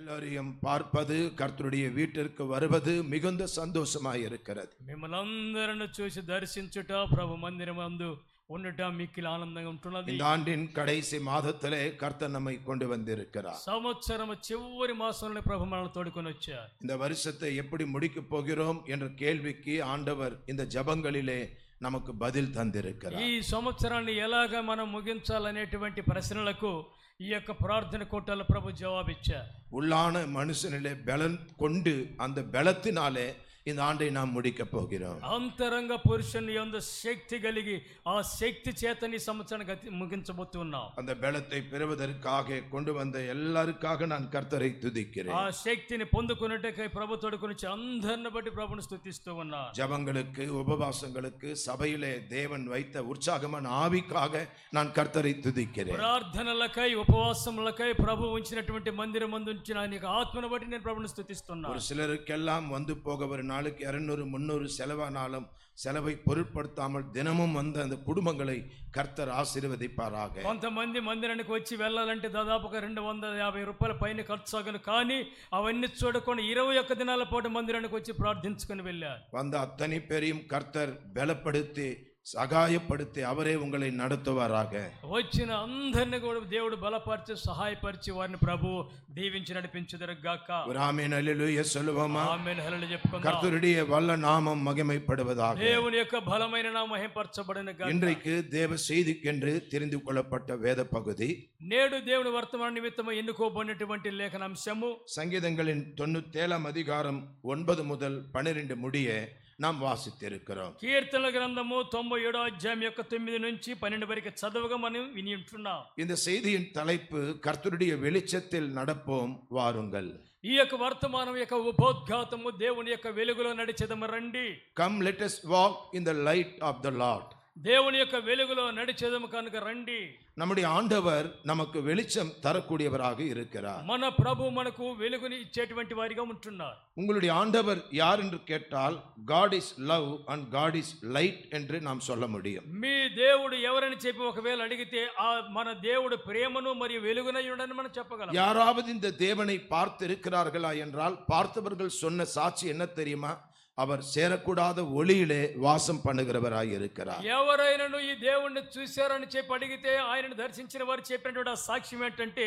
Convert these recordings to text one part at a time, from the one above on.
எல்லாரையும் பார்ப்பது, கர்த்தருடைய வீட்டிற்கு வருவது மிகுந்த சந்தோஷமாய் இருக்கிறது. మిమ్మల్ని చూసి దర్శించుట ప్రభు మందిరమందు ఉండట మిక్కిలి ఆనందంగా ఉంటున్నది. இந்த ஆண்டின் கடைசி மாதத்திலே கர்த்தர் நம்மை கொண்டு வந்திருக்கிறார். సంవత్సరం చివరి మాసంలో ప్రభు మనల్ని తోడుకొని వచ్చారు. இந்த வருஷத்தை எப்படி முடிக்க போகிறோம் என்ற கேள்விக்கு ஆண்டவர் இந்த ஜெபங்களிலே நமக்கு பதில் தந்திருக்கிறார். ఈ సంవత్సరాన్ని ఎలాగా మనం ముగించాలనేటువంటి ప్రశ్నలకు ఈ యొక్క ప్రార్థన కోటల ప్రభు జవాబిచ్చారు. உள்ளான மனுஷனிலே பலன் கொண்டு அந்த பலத்தினாலே இந்த ஆண்டை நாம் முடிக்க போகிறோம். అంతరంగ పురుషుని యందు శక్తి కలిగి ఆ శక్తి చేతని సంవత్సరాన్ని ముగించబోతున్నాం. அந்த பலத்தை பெறுவதற்காக கொண்டு வந்த எல்லாருக்காக நான் கர்த்தரை துதிக்கிறேன். ఆ శక్తిని పొందుకొనుటకై ప్రభు తోడుకొని అందరిని బట్టి ప్రభుని స్తుతిస్తూ ఉన్నా. ஜெபங்களுக்கு, உபவாசங்களுக்கு சபையிலே தேவன் வைத்த உற்சாகமான ஆவிக்காக நான் கர்த்தரை துதிக்கிறேன். ప్రార్థనలకై ఉపవాసములకై ప్రభు ఉంచినటువంటి మందిరమందు ఉంచిన నీకు ఆత్మను బట్టి నేను ప్రభుని స్తుతిస్తున్నా. ஒரு சிலருக்கெல்லாம் வந்து போக ஒரு நாளுக்கு 200-300 செலவானாலும் செலவை பொருட்படுத்தாமல் தினமும் வந்த அந்த குடும்பங்களை கர்த்தர் ஆசீர்வதிப்பாராக. కొంతమంది మందిరానికి వచ్చి వెళ్ళాలంటే దాదాపుగా 250 రూపాయల పైన ఖర్చు అగను, కానీ అవన్నీ చూడకుండా 21 దినాల పాటు మందిరానికి వచ్చి ప్రార్థించుకొని వెళ్ళారు. வந்த அத்தனை பேரையும் கர்த்தர் பலப்படுத்தி సహాయపడితే அவரே உங்களை நடத்துவாராக. వచ్చిన అందరిని కూడా దేవుడు బలపరిచి సహాయపరిచి వారిని ప్రభు దీవించి నడిపించుదురుగాక. ఆమేన్ హల్లెలూయా சொல்லுவோமா? ఆమేన్ హల్లెలూయా చెప్పుకుందాం. கர்த்தருடைய வல்ல நாமம் மகிமைப்படுவதாக. దేవుని యొక్క బలమైన నామం మహిమపరచబడునుగాక. இன்றைக்கு தேவ செய்திக்கென்று தெரிந்து கொள்ளப்பட்ட வேத பகுதி, నేడు దేవుని వర్తమాన నిమిత్తము ఎన్నుకోబడినటువంటి లేఖనాంశము சங்கீதங்களின் 97 அதிகாரம் 9 முதல் 12 முடிய நாம் வாசித்திருக்கிறோம். కీర్తనల గ్రంథము 97వ అధ్యాయం యొక్క 9 నుంచి 12 వరకు చదవగా మనం విని ఉంటున్నాం. இந்த செய்தியின் தலைப்பு கர்த்தருடைய வெளிச்சத்தில் நடப்போம் வாருங்கள். ఈ యొక్క వర్తమానం యొక్క ఉపోద్ఘాతము దేవుని యొక్క వెలుగులో నడిచెదము రండి. Come, let us walk in the light of the Lord. దేవుని యొక్క వెలుగులో నడిచెదము కనుక రండి. நம்முடைய ஆண்டவர் நமக்கு வெளிச்சம் தரக்கூடியவராக இருக்கிறார். మన ప్రభు మనకు వెలుగుని ఇచ్చేటువంటి వారిగా ఉంటున్నారు. உங்களுடைய ஆண்டவர் யார் என்று கேட்டால் God is love and God is light என்று நாம் சொல்ல முடியும். మీ దేవుడు ఎవరని చెప్పి ఒకవేళ అడిగితే ఆ మన దేవుడు ప్రేమను మరియు వెలుగునై ఉండని మనం చెప్పగలం. யாராவது இந்த தேவனை பார்த்து இருக்கிறார்களா என்றால் பார்த்தவர்கள் சொன்ன சாட்சி என்ன தெரியுமா? அவர் சேரக்கூடாத ஒளியிலே வாசம் பண்ணுகிறவராய் இருக்கிறார். ఎవరైనాను ఈ దేవుణ్ణి చూశారని చెప్పి అడిగితే ఆయనను దర్శించిన వారు చెప్పినటువంటి సాక్ష్యం ఏంటంటే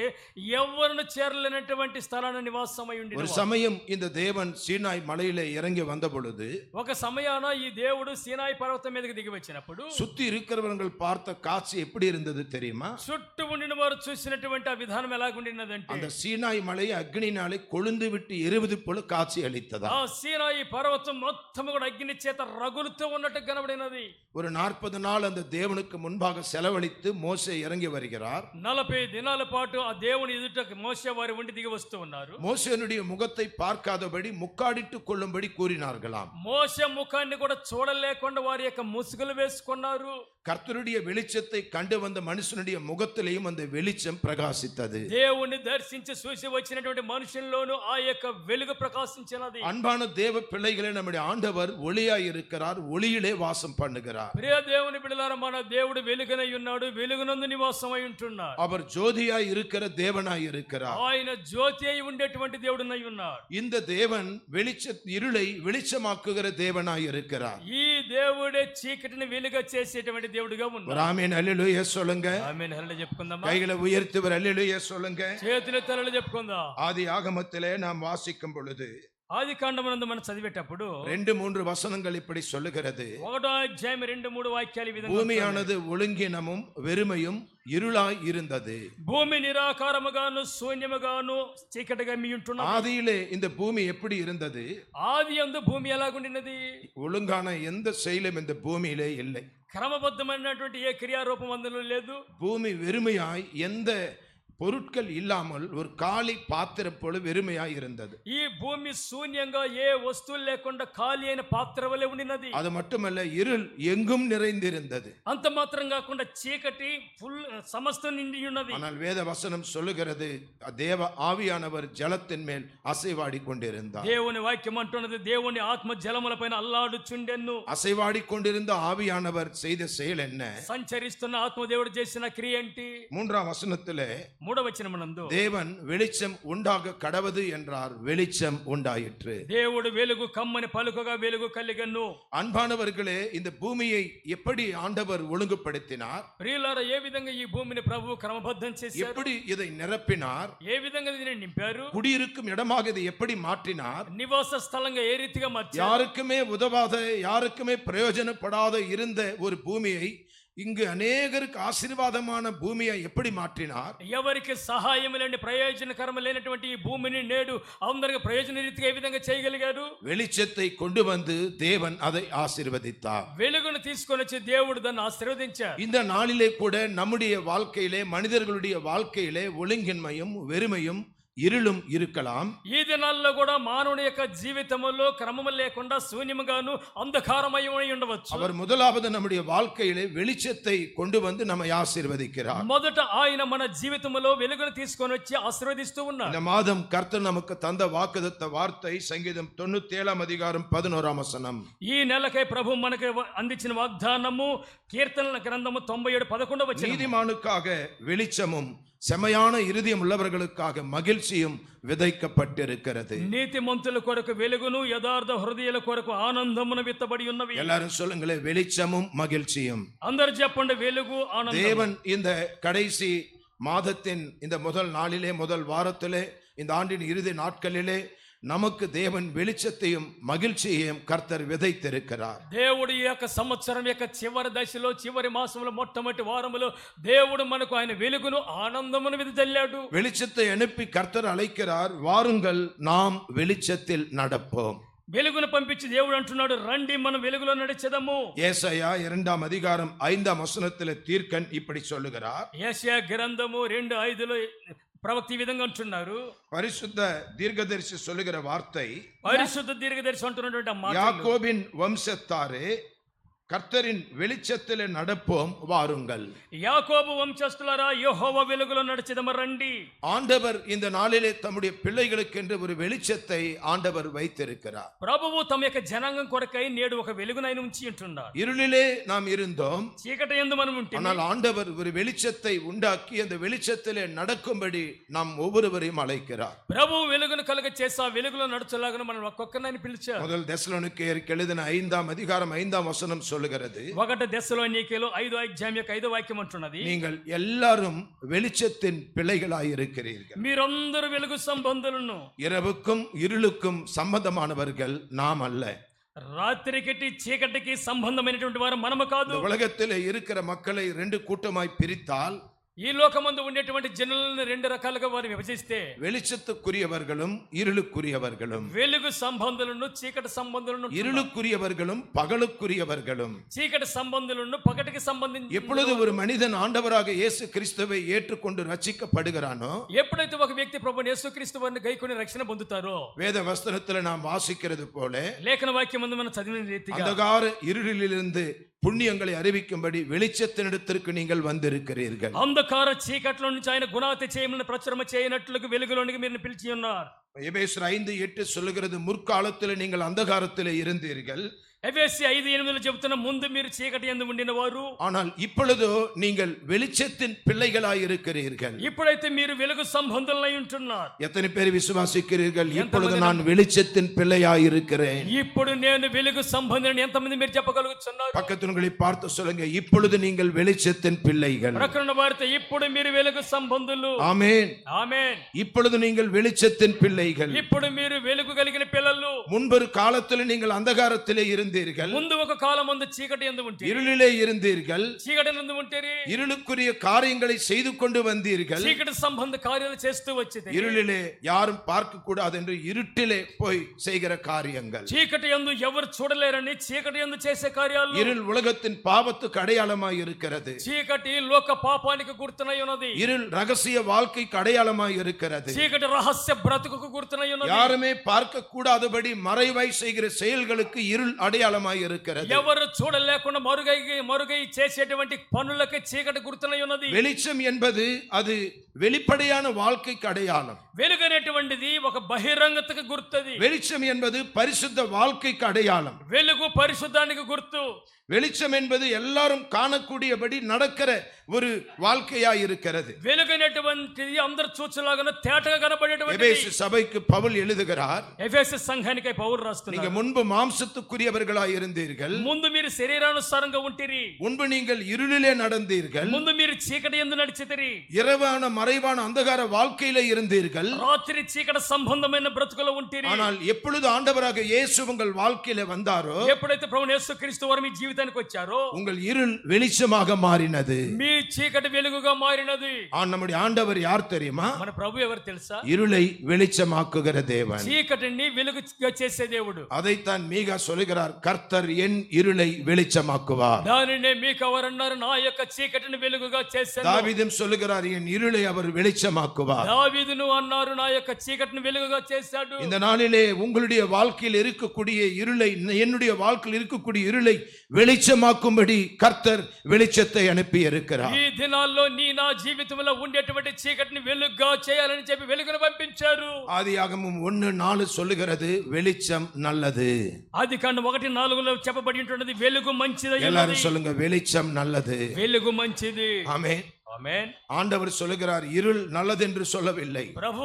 ఎవరిని చేరలేనటువంటి స్థలాన నివాసమై ఉండి. ஒரு சமயம் இந்த தேவன் சீனாய் மலையிலே இறங்கி வந்த பொழுது, ఒక సమయాన ఈ దేవుడు సీనాయి పర్వతం మీదకి దిగి వచ్చినప్పుడు சுத்தி இருக்கிறவர்கள் பார்த்த காட்சி எப்படி இருந்தது தெரியுமா? చుట్టూ ఉండిన వారు చూసినటువంటి ఆ విధానం ఎలాగుండినదంటే அந்த சீனாய் மலை அக்னினாலே கொழுந்து விட்டு எரிவது போல காட்சி அளித்ததா. ఆ సీనాయి పర్వతం మొత్తం కూడా అగ్ని చేత రగులుతూ ఉన్నట్టు కనబడినది. ஒரு 40 நாள் அந்த தேவனுக்கு முன்பாக செலவழித்து மோசே இறங்கி வருகிறார். 40 దినాల పాటు ఆ దేవుని ఎదుట మోషే వారి ఉండి దిగి వస్తూ ఉన్నారు. மோசேனுடைய முகத்தை பார்க்காதபடி முக்காடிட்டு கொள்ளும்படி கூறினார்களாம். మోషే ముఖాన్ని కూడా చూడలేకుండా వారి యొక్క ముసుగులు వేసుకున్నారు. கர்த்தருடைய வெளிச்சத்தை கண்டு வந்த மனுஷனுடைய முகத்திலேயும் அந்த வெளிச்சம் பிரகாசித்தது. దేవుని దర్శించి చూసి వచ్చినటువంటి మనుషుల్లోనూ ఆ యొక్క వెలుగు ప్రకాశించినది. அன்பான தேவ பிள்ளைகளே, நம்முடைய ஆண்டவர் ஒளியாய் இருக்கிறார், ஒளியிலே வாசம் பண்ணுகிறார். ప్రియ దేవుని బిడ్డలారా, మన దేవుడు వెలుగునై ఉన్నాడు, వెలుగునందు నివాసమై ఉంటున్నాడు. அவர் ஜோதியாய் இருக்கிற தேவனாய் இருக்கிறார். ఆయన జ్యోతి అయి ఉండేటువంటి దేవుడునై ఉన్నాడు. இந்த தேவன் இருளை வெளிச்சமாக்குகிற தேவனாய் இருக்கிறார். ఈ దేవుడే చీకటిని వెలుగు చేసేటువంటి దేవుడుగా ఉన్నాడు. ஆமென் ஹல்லேலூயா சொல்லுங்க. ఆమేన్ హల్లెలూయా చెప్పుకుందామా? கைகளை உயர்த்தி ஒரு ஹல்லேலூயா சொல்லுங்க. చేతుల తలలు చెప్పుకుందాం. ஆதி ஆகமத்திலே நாம் வாசிக்கும் பொழுது ఆది కాండమునందు మనం చదివేటప్పుడు 2-3 வசனங்கள் இப்படி சொல்லுகிறது. 1వ అధ్యాయం 2-3 వాక్యాలు ఈ విధంగా. பூமியானது ஒழுங்கினமும் வெறுமையும் இருளாய் இருந்தது. భూమి నిరాకారముగాను శూన్యముగాను చీకటిగా మీ ఉంటున్నది. ஆதியிலே இந்த பூமி எப்படி இருந்தது? ఆది యందు భూమి ఎలాగుండినది? ஒழுங்கான எந்த செயலும் இந்த பூமியிலே இல்லை. క్రమబద్ధమైనటువంటి ఏ క్రియారూపం అందులో లేదు. பூமி வெறுமையாய் எந்த பொருட்கள் இல்லாமல் ஒரு காலி பாத்திரம் போல வெறுமையாய் இருந்தது. ఈ భూమి శూన్యంగా ఏ వస్తువులు లేకుండా ఖాళీ అయిన పాత్ర వలె ఉండినది. அது மட்டுமல்ல, இருள் எங்கும் நிறைந்திருந்தது. అంత మాత్రం కాకుండా చీకటి ఫుల్ సమస్తం నిండి ఉన్నది. ஆனால் வேத வசனம் சொல்லுகிறது, தேவ ஆவியானவர் ஜலத்தின் மேல் அசைவாடி கொண்டிருந்தார். దేవుని వాక్యం అంటున్నది, దేవుని ఆత్మ జలములపైన అల్లాడుచుండెను. அசைவாடி கொண்டிருந்த ஆவியானவர் செய்த செயல் என்ன? సంచరిస్తున్న ఆత్మ దేవుడు చేసిన క్రియ ఏంటి? 3వ வசனத்திலே వచనమునందు தேவன் வெளிச்சம் உண்டாக கடவது என்றார், வெளிச்சம் உண்டாயிற்று. దేవుడు వెలుగు కమ్మని పలుకగా వెలుగు కలిగెను. அன்பானவர்களே, இந்த பூமியை எப்படி ஆண்டவர் ஒழுங்குபடுத்தினார்? ప్రియులారా, ఏ విధంగా ఈ భూమిని ప్రభువు క్రమబద్ధం చేశారు, எப்படி இதை நிரப்பினார்? ఏ విధంగా దీనిని నింపారు, குடியிருக்கும் இடமாக இதை எப்படி மாற்றினார்? నివాస స్థలంగా ఏ రీతిగా మార్చారు, யாருக்குமே உதவாத, யாருக்குமே பிரயோஜனப்படாத இருந்த ஒரு பூமியை இங்கு அநேகருக்கு ஆசீர்வாதமான பூமியை எப்படி மாற்றினார்? ఎవరికి సహాయం లేని ప్రయోజనకరం లేనటువంటి ఈ భూమిని నేడు అందరికి ప్రయోజన రీతిగా ఏ విధంగా చేయగలిగారు? வெளிச்சத்தை கொண்டு வந்து தேவன் அதை ஆசீர்வதித்தார். వెలుగును తీసుకొని వచ్చి దేవుడు దాన్ని ఆశీర్వదించారు. இந்த நாளிலே கூட நம்முடைய வாழ்க்கையிலே, மனிதர்களுடைய வாழ்க்கையிலே ஒழுங்கின்மையும் வெறுமையும் இருளும் இருக்கலாம். ఈ దినాల్లో కూడా మానవుని యొక్క జీవితంలో క్రమం లేకుండా శూన్యముగాను అంధకారమై ఉండవచ్చు. அவர் முதலாவது நம்முடைய வாழ்க்கையிலே வெளிச்சத்தை கொண்டு வந்து நம்மை ஆசீர்வதிக்கிறார். మొదట ఆయన మన జీవితంలో వెలుగును తీసుకొని వచ్చి ఆశీర్వదిస్తూ ఉన్నారు. இந்த மாதம் கர்த்தர் நமக்கு தந்த வாக்குதத்த வார்த்தை சங்கீதம் 97 அதிகாரம் 11 வசனம். ఈ నెలకై ప్రభు మనకు అందించిన వాగ్దానము కీర్తనల గ్రంథము 97:11 వచనం. நீதிமானுக்காக வெளிச்சமும் செமையான இருதயம் உள்ளவர்களுக்காக மகிழ்ச்சியும் விதைக்கப்பட்டிருக்கிறது. నీతిమంతుల కొరకు వెలుగును, యథార్థ హృదయాల కొరకు ఆనందమును విత్తబడి ఉన్నవి. எல்லாரும் சொல்லுங்களே, வெளிச்சமும் மகிழ்ச்சியும். అందరూ చెప్పండి, వెలుగు ఆనందం. தேவன் இந்த கடைசி மாதத்தின் இந்த முதல் நாளிலே, முதல் வாரத்திலே, இந்த ஆண்டின் இறுதி நாட்களிலே நமக்கு தேவன் வெளிச்சத்தையும் மகிழ்ச்சியையும் கர்த்தர் விதைத்திருக்கிறார். దేవుడు ఈ యొక్క సంవత్సరం యొక్క చివరి దశలో, చివరి మాసంలో, మొట్టమొదటి వారములో దేవుడు మనకు ఆయన వెలుగును, ఆనందమును విదజల్లాడు. வெளிச்சத்தை அனுப்பி கர்த்தர் அழைக்கிறார், வாருங்கள் நாம் வெளிச்சத்தில் நடப்போம். వెలుగును పంపించి దేవుడు అంటున్నాడు, రండి మనం వెలుగులో నడిచెదము. ஏசாயா 2 அதிகாரம் 5 வசனத்திலே தீர்க்கன் இப்படி சொல்லுகிறார். యెషయా గ్రంథము 2:5లో ప్రవక్త ఈ విధంగా అంటున్నారు. பரிசுத்த தீர்க்கதரிசி சொல்லுகிற வார்த்தை, పరిశుద్ధ దీర్ఘదర్శి అంటున్నటువంటి ఆ మాట, யாக்கோபின் வம்சத்தாரே, கர்த்தரின் வெளிச்சத்திலே நடப்போம், வாருங்கள். యాకోబు వంశస్థులారా, యెహోవా వెలుగులో నడిచెదము రండి. ஆண்டவர் இந்த நாளிலே தம்முடைய பிள்ளைகளுக்கு என்று ஒரு வெளிச்சத்தை ஆண்டவர் வைத்திருக்கிறார். ప్రభువు తమ యొక్క జనాంగం కొరకై నేడు ఒక వెలుగును ఆయన ఉంచి ఉంటున్నారు. இருளிலே நாம் இருந்தோம், చీకటి యందు మనం ఉంటే ஆனால் ஆண்டவர் ஒரு வெளிச்சத்தை உண்டாக்கி அந்த வெளிச்சத்திலே நடக்கும்படி நாம் ஒவ்வொருவரையும் அழைக்கிறார். ప్రభువు వెలుగును కలుగ చేసి ఆ వెలుగులో నడుచులాగా మనం ఒక్కొక్కరిని పిలిచారు. முதல் தெசலோனிக்கேயருக்கு எழுதின 5 அதிகாரம் 5 வசனம் சொல்லுகிறது, 1 தெசலோனிக்கேయులు 5వ అధ్యాయం యొక్క 5వ వాక్యం అంటున్నది, நீங்கள் எல்லாரும் வெளிச்சத்தின் பிள்ளைகளாய் இருக்கிறீர்கள். మీరందరూ వెలుగు సంబంధులను. இரவுக்கும் இருளுக்கும் சம்பந்தமானவர்கள் நாம் அல்ல. రాత్రికి చీకటికి సంబంధమైనటువంటి వారు మనము కాదు. இந்த உலகத்திலே இருக்கிற மக்களை 2 கூட்டமாய் பிரித்தால், ఈ లోకమందు ఉండేటువంటి జనులను 2 రకాలుగా వారు విభజిస్తే, வெளிச்சத்துக்குரியவர்களும் இருளுக்குரியவர்களும், వెలుగు సంబంధులను, చీకటి సంబంధులను, இருளுக்குரியவர்களும் பகலுக்குரியவர்களும். చీకటి సంబంధులను, పగటికి సంబంధించి எப்பொழுது ஒரு மனிதன் ஆண்டவராக இயேசு கிறிஸ்துவை ஏற்றுக்கொண்டு ரட்சிக்கப்படுகிறானோ, ఎప్పుడైతే ఒక వ్యక్తి ప్రభువు యేసుక్రీస్తు వారిని గైకొని రక్షణ పొందుతారో, வேத வசனத்துல நாம் வாசிக்கிறது போல లేఖన వాక్యం ముందు మనం చదివిన రీతిగా அந்தகார இருளிலிருந்து புண்ணியங்களை அறிவிக்கும்படி வெளிச்சத்தினிடத்திற்கு நீங்கள் வந்திருக்கிறீர்கள். అంధకార చీకట్లో నుంచి ఆయన గుణాతి చేయమని ప్రచురమ చేయనట్లుగా వెలుగులోనికి మీరు పిలిచి ఉన్నారు. எபேசியர் 5:8 சொல்லுகிறது, முற்காலத்தில் நீங்கள் அந்தகாரத்திலே இருந்தீர்கள், ఎఫెసీ 5:8 చెబుతున్న, ముందు మీరు చీకటి యందు ఉండిన వారు, ஆனால் இப்பொழுதோ நீங்கள் வெளிச்சத்தின் பிள்ளைகளாய் இருக்கிறீர்கள். ఇప్పుడైతే మీరు వెలుగు సంబంధులై ఉంటున్నారు. எத்தனை பேர் விசுவாசிக்கிறீர்கள்? இப்பொழுது நான் வெளிச்சத்தின் பிள்ளையாய் இருக்கிறேன். ఇప్పుడు నేను వెలుగు సంబంధులని ఎంతమంది మీరు చెప్పగలుగుతున్నారు? பக்கத்துங்களை பார்த்து சொல்லுங்க, இப்பொழுது நீங்கள் வெளிச்சத்தின் பிள்ளைகள். ప్రకరణ వారితో, ఇప్పుడు మీరు వెలుగు సంబంధులు. ஆமென். ఆమేన్. இப்பொழுது நீங்கள் வெளிச்சத்தின் பிள்ளைகள். ఇప్పుడు మీరు వెలుగు కలిగిన పిల్లలు. முன்பொரு காலத்தில் நீங்கள் அந்தகாரத்திலே இருந்தீர்கள், ముందు ఒక కాలం ముందు చీకటి యందు ఉంటే, இருளிலே இருந்தீர்கள், చీకటి యందు ఉంటేరి, இருளுக்குரிய காரியங்களை செய்து கொண்டு வந்தீர்கள். చీకటి సంబంధ కార్యాలు చేస్తూ వచ్చేది. இருளிலே யாரும் பார்க்க கூடாது என்று இருட்டிலே போய் செய்கிற காரியங்கள். చీకటి యందు ఎవరు చూడలేరని చీకటి యందు చేసే కార్యాలు. இருள் உலகத்தின் பாவத்துக்கு அடையாளமாய் இருக்கிறது. చీకటి లోక పాపానికి గుర్తునై ఉన్నది. இருள் ரகசிய வாழ்க்கைக்கு அடையாளமாய் இருக்கிறது. చీకటి రహస్య బ్రతుకుకు గుర్తునై ఉన్నది. யாருமே பார்க்க கூடாதபடி மறைவாய் செய்கிற செயல்களுக்கு இருள் அடையாளமாய் இருக்கிறது. ఎవరు చూడలేకుండా మరుగై చేసేటువంటి పనులకి చీకటి గుర్తునై ఉన్నది. வெளிச்சம் என்பது அது வெளிப்படையான வாழ்க்கைக்கு அடையாளம். వెలుగు అనేటువంటిది ఒక బహిరంగతకు గుర్తది. வெளிச்சம் என்பது பரிசுத்த வாழ்க்கைக்கு அடையாளம். వెలుగు పరిశుద్ధానికి గుర్తు. வெளிச்சம் என்பது எல்லாரும் காணக்கூடியபடி நடக்கிற ஒரு வாழ்க்கையாய் இருக்கிறது. వెలుగు అనేటువంటిది అందరూ చూచలాగా తేటగా కనబడేటువంటిది. எபேசு சபைக்கு பவுல் எழுதுகிறார், ఎఫెసు సంఘానికి పౌలు நீங்க రాస్తున్నారు, முன்பு மாம்சத்துக்குரியவர்களாய் இருந்தீர்கள், ముందు మీరు శరీరానుసారంగా ఉంటిరి, முன்பு நீங்கள் இருளிலே நடந்தீர்கள், ముందు మీరు చీకటి యందు నడిచితిరి, இரவான மறைவான அந்தகார வாழ்க்கையிலே இருந்தீர்கள். రాత్రి చీకటి సంబంధమైన బ్రతుకులో ఉంటిరి. ஆனால் எப்பொழுது ஆண்டவராக இயேசு உங்கள் வாழ்க்கையிலே வந்தாரோ, ఎప్పుడైతే ప్రభు యేసుక్రీస్తు వారు మీ జీవితానికి వచ్చారో உங்கள் இருள் வெளிச்சமாக மாறினது. మీ చీకటి వెలుగుగా మారినది. நம்முடைய ஆண்டவர் யார் தெரியுமா? మన ప్రభు ఎవరు తెలుసా? இருளை வெளிச்சமாக்குகிற தேவன். చీకటిని వెలుగుగా చేసే దేవుడు. அதைத்தான் மீகா சொல்லுகிறார், கர்த்தர் என் இருளை வெளிச்சமாக்குவார். దానినే మీకు ఎవరన్నారు, నా యొక్క చీకటిని వెలుగుగా చేశాను. தாவீதும் சொல்லுகிறார், என் இருளை அவர் வெளிச்சமாக்குவார். దావీదును అన్నారు, నా యొక్క చీకటిని వెలుగుగా చేశాడు. இந்த நாளிலே உங்களுடைய வாழ்க்கையில் இருக்கக்கூடிய இருளை, என்னுடைய வாழ்க்கையில் இருக்கக்கூடிய இருளை வெளிச்சமாக்கும்படி கர்த்தர் வெளிச்சத்தை அனுப்பி இருக்கிறார். ఈ దినాల్లో నీ నా జీవితంలో ఉండేటువంటి చీకటిని వెలుగుగా చేయాలని చెప్పి వెలుగును పంపించారు. ஆதியாகமம் 1:4 சொல்லுகிறது, வெளிச்சம் நல்லது. ఆదికాండం 1:4 చెప్పబడి ఉంటున్నది, వెలుగు మంచిది. எல்லாரும் சொல்லுங்க, வெளிச்சம் நல்லது. వెలుగు మంచిది. ஆமென். ఆమేన్. ஆண்டவர் சொல்லுகிறார், இருள் நல்லது என்று சொல்லவில்லை, ప్రభు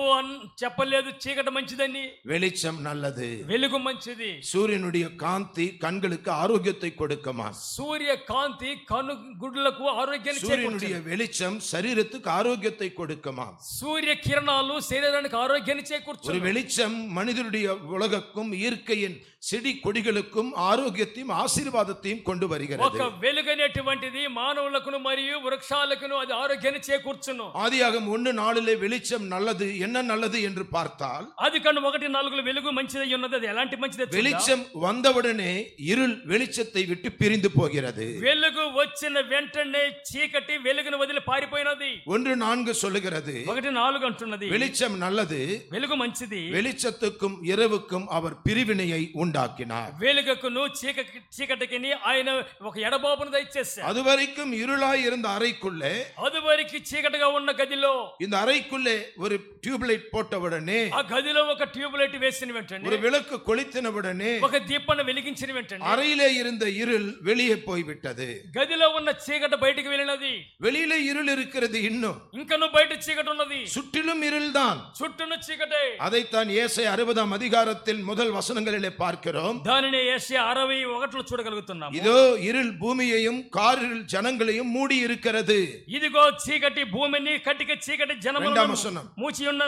చెప్పలేదు చీకటి మంచిదని. வெளிச்சம் நல்லது. వెలుగు మంచిది. சூரியனுடைய காந்தி கண்களுக்கு ஆரோக்கியத்தை கொடுக்குமா? సూర్య కాంతి కనుగుడ్లకు ఆరోగ్యాన్ని சூரியனுடைய చేకూర్చును. வெளிச்சம் சரீரத்துக்கு ஆரோக்கியத்தை கொடுக்குமா? సూర్య కిరణాలు శరీరానికి ఆరోగ్యాన్ని ஒரு చేకూర్చును. வெளிச்சம் மனிதனுடைய உலகக்கும் இயற்கையின் செடி கொடிகளுக்கும் ஆரோக்கியத்தையும் ஆசீர்வாதத்தையும் கொண்டு வருகிறது. ఒక వెలుగనేటువంటిది మానవులకును మరియు వృక్షాలకును అది ఆరోగ్యాన్ని చేకూర్చును. ஆதியாகமம் 1:4 வெளிச்சம் நல்லது. என்ன நல்லது என்று பார்த்தால், ఆదికాండం 1:4 వెలుగు మంచిదై ఉన్నది. అది ఎలాంటి మంచిది? வெளிச்சம் வந்தவுடனே இருள் வெளிச்சத்தை விட்டு பிரிந்து போகிறது. వెలుగు వచ్చిన వెంటనే చీకటి వెలుగును వదిలి పారిపోయినది. 1:4 சொல்லுகிறது, 1:4 అంటున్నది, வெளிச்சம் நல்லது, వెలుగు మంచిది. வெளிச்சத்துக்கும் இரவுக்கும் அவர் பிரிவினையை உண்டாக்கினார். వెలుగుకును చీకటికి ఆయన ఒక ఎడబాపును దయచేశారు. அதுவரைக்கும் இருளாய் இருந்த அறைக்குள்ளே, అదివరకు చీకటిగా ఉన్న గదిలో, இந்த அறைக்குள்ளே ஒரு டியூப்லைட் போட்டவுடனே, ఆ గదిలో ఒక ట్యూబ్ లైట్ వేసిన వెంటనే, ஒரு விளக்கு கொளுத்தினவுடனே ఒక దీపాన్ని వెలిగించిన వెంటనే அறையிலே இருந்த இருள் வெளியே போய்விட்டது. గదిలో ఉన్న చీకటి బయటికి వెళ్ళినది. வெளியிலே இருள் இருக்கிறது, இன்னும் ఇంకను బయట చీకటి ఉన్నది. சுற்றிலும் இருள்தான். చుట్టూను చీకటే. அதைத்தான் ஏசாயா 60 அதிகாரத்தில் முதல் வசனங்களிலே பார்க்கிறோம். దానిని యెషయా 61 చూడగలుగుతున్నాం. இதோ இருள் பூமியையும் காரிருள் ஜனங்களையும் மூடி இருக்கிறது. ఇదిగో చీకటి భూమిని కట్టిక చీకటి జనములను இரண்டாம் வசனம். మూచి ఉన్న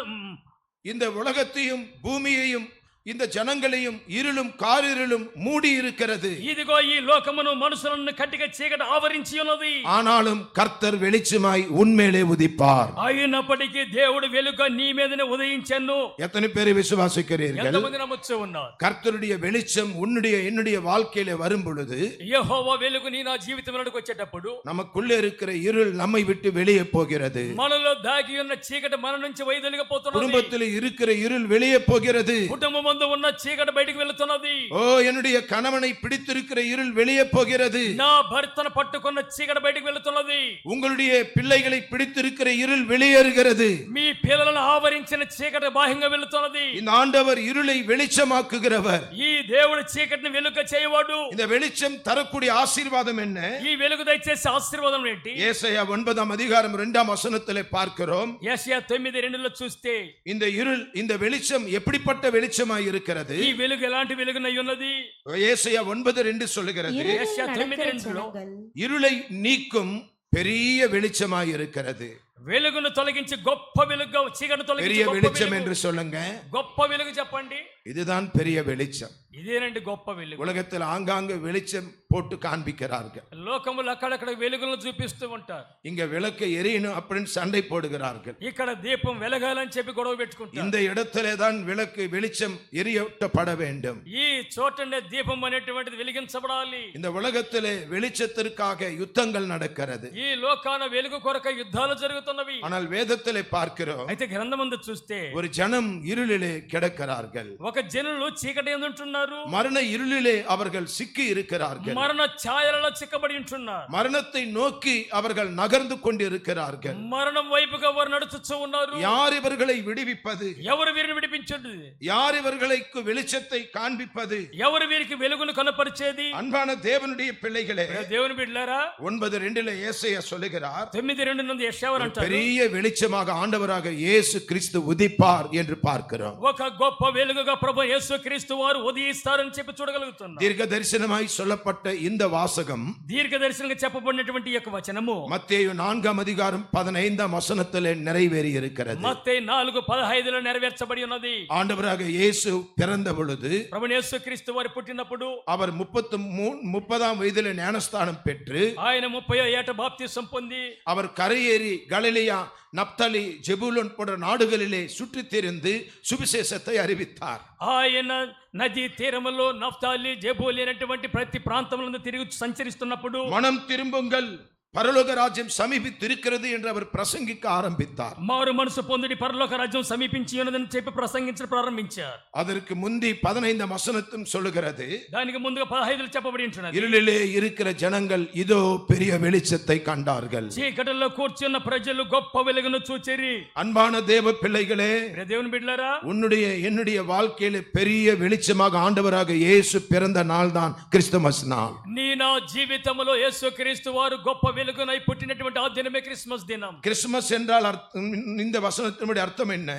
இந்த உலகத்தையும் பூமியையும் இந்த ஜனங்களையும் இருளும் காரிருளும் மூடி இருக்கிறது. ఇదిగో ఈ లోకమును మనుషులను కట్టిక చీకటి ఆవరించి ఉన్నది. ஆனாலும் கர்த்தர் வெளிச்சமாய் உன்மேலே உதிப்பார். అయినప్పటికీ దేవుడు వెలుగు నీ మీదనే ఉదయించెను. எத்தனை பேரை விசுவாசிக்கிறீர்கள்? ఎంతమంది నమ్మొచ్చు ఉన్నారు? கர்த்தருடைய வெளிச்சம் உன்னுடைய என்னுடைய வாழ்க்கையிலே வரும் பொழுது, యెహోవా వెలుగు నీ నా జీవితంలోకి వచ్చేటప్పుడు நமக்குள்ளே இருக்கிற இருள் நம்மை விட்டு வெளியே போகிறது. మనలో దాగి ఉన్న చీకటి మన నుంచి వైదొలిగిపోతున్నది. குடும்பத்தில் இருக்கிற இருள் வெளியே போகிறது. కుటుంబం ముందు ఉన్న చీకటి బయటికి వెళ్తున్నది. ஓ, என்னுடைய கணவனை பிடித்திருக்கிற இருள் வெளியே போகிறது. నా భర్తను పట్టుకున్న చీకటి బయటికి వెళ్తున్నది. உங்களுடைய பிள்ளைகளை பிடித்திருக்கிற இருள் வெளியேறுகிறது. మీ పిల్లలను ఆవరించిన చీకటి బాహ్యంగా వెళ్తున్నది. இந்த ஆண்டவர் இருளை வெளிச்சமாக்குகிறவர். ఈ దేవుడు చీకటిని వెలుగు చేయవాడు. இந்த வெளிச்சம் தரக்கூடிய ஆசீர்வாதம் என்ன? ఈ వెలుగు దయచేసే ఆశీర్వాదం ఏంటి? ஏசாயா 9 அதிகாரம் 2 வசனத்திலே பார்க்கிறோம். యెషయా 9:2 చూస్తే இந்த இருள், இந்த வெளிச்சம் எப்படிப்பட்ட வெளிச்சமாய் இருக்கிறது? ఈ వెలుగు ఎలాంటి వెలుగునై ఉన్నది? ஏசாயா 9:2 சொல்லுகிறது, యెషయా 9:2 இருளை நீக்கும் பெரிய வெளிச்சமாய் இருக்கிறது. వెలుగును తొలగించి గొప్ప వెలుగు, చీకటిని తొలగించి பெரிய గొప్ప வெளிச்சம் వెలుగు. என்று சொல்லுங்க. గొప్ప వెలుగు చెప్పండి. இதுதான் பெரிய வெளிச்சம். ఇదేనండి గొప్ప వెలుగు. உலகத்தில் ஆங்காங்கு வெளிச்சம் போட்டு காண்பிக்கிறார்கள். లోకములు అక్కడక్కడ వెలుగులను చూపిస్తూ ఉంటారు. இங்க விளக்கை எரியணும் அப்படின்னு சண்டை போடுகிறார்கள். ఇక్కడ దీపం వెలగాలని చెప్పి గొడవ పెట్టుకుంటారు. இந்த இடத்திலே தான் விளக்கு வெளிச்சம் எரியப்பட வேண்டும். ఈ చోటనే దీపం అనేటువంటిది వెలిగించబడాలి. இந்த உலகத்திலே வெளிச்சத்திற்காக யுத்தங்கள் நடக்கிறது. ఈ లోకాన వెలుగు కొరక యుద్ధాలు జరుగుతున్నవి. ஆனால் வேதத்திலே பார்க்கிறோம், అయితే గ్రంథమందు చూస్తే ஒரு ஜனம் இருளிலே கிடக்கிறார்கள். ఒక జనులు చీకటి యందు ఉంటున్నారు. ఉన్నారు, மரண இருளிலே அவர்கள் சிக்கி இருக்கிறார்கள். మరణ ఛాయలలో చిక్కబడి ఉంటున్నారు, மரணத்தை நோக்கி அவர்கள் நகர்ந்து கொண்டிருக்கிறார்கள். మరణం వైపుగా వారు నడుచుచూ ఉన్నారు. யார் இவர்களை விடுவிப்பது? ఎవరు వీరిని విడిపించదు? யார் இவர்களுக்கு வெளிச்சத்தை காண்பிப்பது? ఎవరు వీరికి వెలుగును కనపరిచేది? அன்பான தேவனுடைய பிள்ளைகளே, దేవుని బిడ్డలారా, 9:2 ஏசாயா சொல்லுகிறார், 9:2 నుండి యెషయావు అంటారు, பெரிய வெளிச்சமாக ஆண்டவராக இயேசு கிறிஸ்து உதிப்பார் என்று பார்க்கிறோம். ఒక గొప్ప వెలుగుగా ప్రభు యేసుక్రీస్తు వారు ఉదయిస్తారని చెప్పి చూడగలుగుతున్నాం. தீர்க்க தரிசனமாய் சொல்லப்பட்ட இந்த வாசகம் దీర్ఘదర్శనంగా చెప్పబడినటువంటి ఈ యొక్క వచనము மத்தேயு 4:15 நிறைவேறி இருக்கிறது. మత్తయి 4:15 నెరవేర్చబడి ఉన్నది. ஆண்டவராக இயேசு பிறந்த பொழுது ప్రభు యేసుక్రీస్తు వారు పుట్టినప్పుడు அவர் 30ஆம் வயதிலே ஞானஸ்தானம் பெற்று ఆయన 30వ ఏట బాప్తిసం పొంది அவர் కరయేరి గలిలయ நப்தலி ஜெபூலூன் போன்ற நாடுகளிலே சுற்றித் திரிந்து சுவிசேஷத்தை அறிவித்தார். ఆయన నదీ తీరములో నఫ్తాలి జెబూలి అనేటువంటి ప్రతి ప్రాంతంలో తిరిగి సంచరిస్తున్నప్పుడు மனம் திரும்புங்கள், பரலோக ராஜ்யம் சமீபித்திருக்கிறது என்று அவர் பிரசங்கிக்க ஆரம்பித்தார். మారు మనసు పొందుడి పరలోక రాజ్యం సమీపించి ఉన్నదని చెప్పి ప్రసంగించడం ప్రారంభించారు. அதற்கு முந்தி 15 வசனத்தும் சொல்லுகிறது, దానికి ముందుగా 15 చెప్పబడి ఉంటున్నది, இருளிலே இருக்கிற ஜனங்கள் இதோ பெரிய வெளிச்சத்தை கண்டார்கள். చీకటిలో కూర్చున్న ప్రజలు గొప్ప వెలుగును చూచిరి. அன்பான தேவ பிள்ளைகளே, దేవుని బిడ్డలారా, உன்னுடைய என்னுடைய வாழ்க்கையில பெரிய வெளிச்சமாக ஆண்டவராக இயேசு பிறந்த நாள் தான் கிறிஸ்துமஸ் நாள். నీ నా జీవితంలో యేసుక్రీస్తు వారు గొప్ప వెలుగునై పుట్టినటువంటి ఆ దినమే క్రిస్మస్ దినం. கிறிஸ்துமஸ் என்றால் இந்த வசனத்தினுடைய அர்த்தம் என்ன?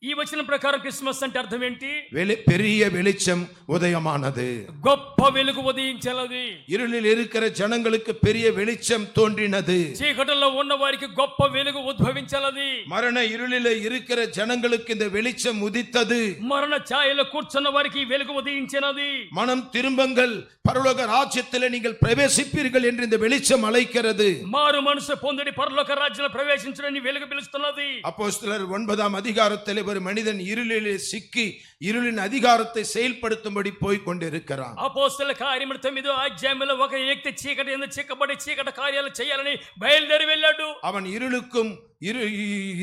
ఈ వచనం ప్రకారం క్రిస్మస్ అంటే అర్థం ఏంటి? பெரிய வெளிச்சம் உதயமானது, గొప్ప వెలుగు ఉదయించినది. இருளில் இருக்கிற ஜனங்களுக்கு பெரிய வெளிச்சம் தோன்றினது, చీకటిలో ఉన్న వారికి గొప్ప వెలుగు ఉద్భవించినది. மரண இருளில் இருக்கிற ஜனங்களுக்கு இந்த வெளிச்சம் உதித்தது. మరణ ఛాయలో కూర్చున్న వారికి వెలుగు ఉదయించినది. மனம் திரும்புங்கள், பரலோக ராஜ்யத்திலே நீங்கள் பிரவேசிப்பீர்கள் என்று இந்த வெளிச்சம் அழைக்கிறது. మారు మనసు పొందుడి పరలోక రాజ్యంలో ప్రవేశించడని వెలుగు పిలుస్తున్నది. அப்போஸ்தலர் 9ஆம் அதிகாரத்திலே ஒரு மனிதன் இருளிலே சிக்கி இருளின் அதிகாரத்தை செயல்படுத்தும்படி போய் கொண்டிருக்கிறான். అపోస్తలుల కార్యములు 9వ అధ్యాయంలో ఒక వ్యక్తి చీకటి యందు చిక్కబడి చీకటి కార్యాలు చేయాలని బయలుదేరి వెళ్ళాడు. அவன் இருளுக்கும்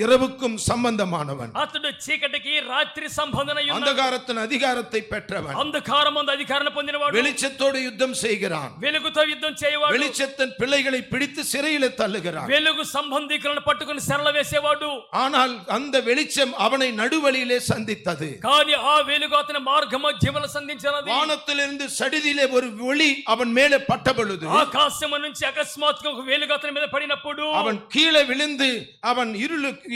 இரவுக்கும் சம்பந்தமானவன். అతడు చీకటికి రాత్రి సంబంధన అంధకారத்தின் அதிகாரத்தை பெற்றவன். అంధకారమందు అధికారం పొందినవాడు. வெளிச்சத்தோடு யுத்தம் செய்கிறான். వెలుగుతో యుద్ధం చేయవాడు. வெளிச்சத்தின் பிள்ளைகளை பிடித்து சிறையிலே தள்ளுகிறான். వెలుగు సంబంధికులను పట్టుకొని సెరల వేసేవాడు. ஆனால் அந்த வெளிச்சம் அவனை நடுவழியிலே சந்தித்தது. కానీ ఆ వెలుగు అతని మార్గ మధ్యములో సంధించినది. வானத்திலிருந்து சடிதியிலே ஒரு ஒளி அவன் மேலே பட்ட பொழுது ఆకాశము నుంచి అకస్మాత్తుగా ఒక వెలుగు అతని మీద పడినప్పుడు அவன் கீழே விழுந்து அவன்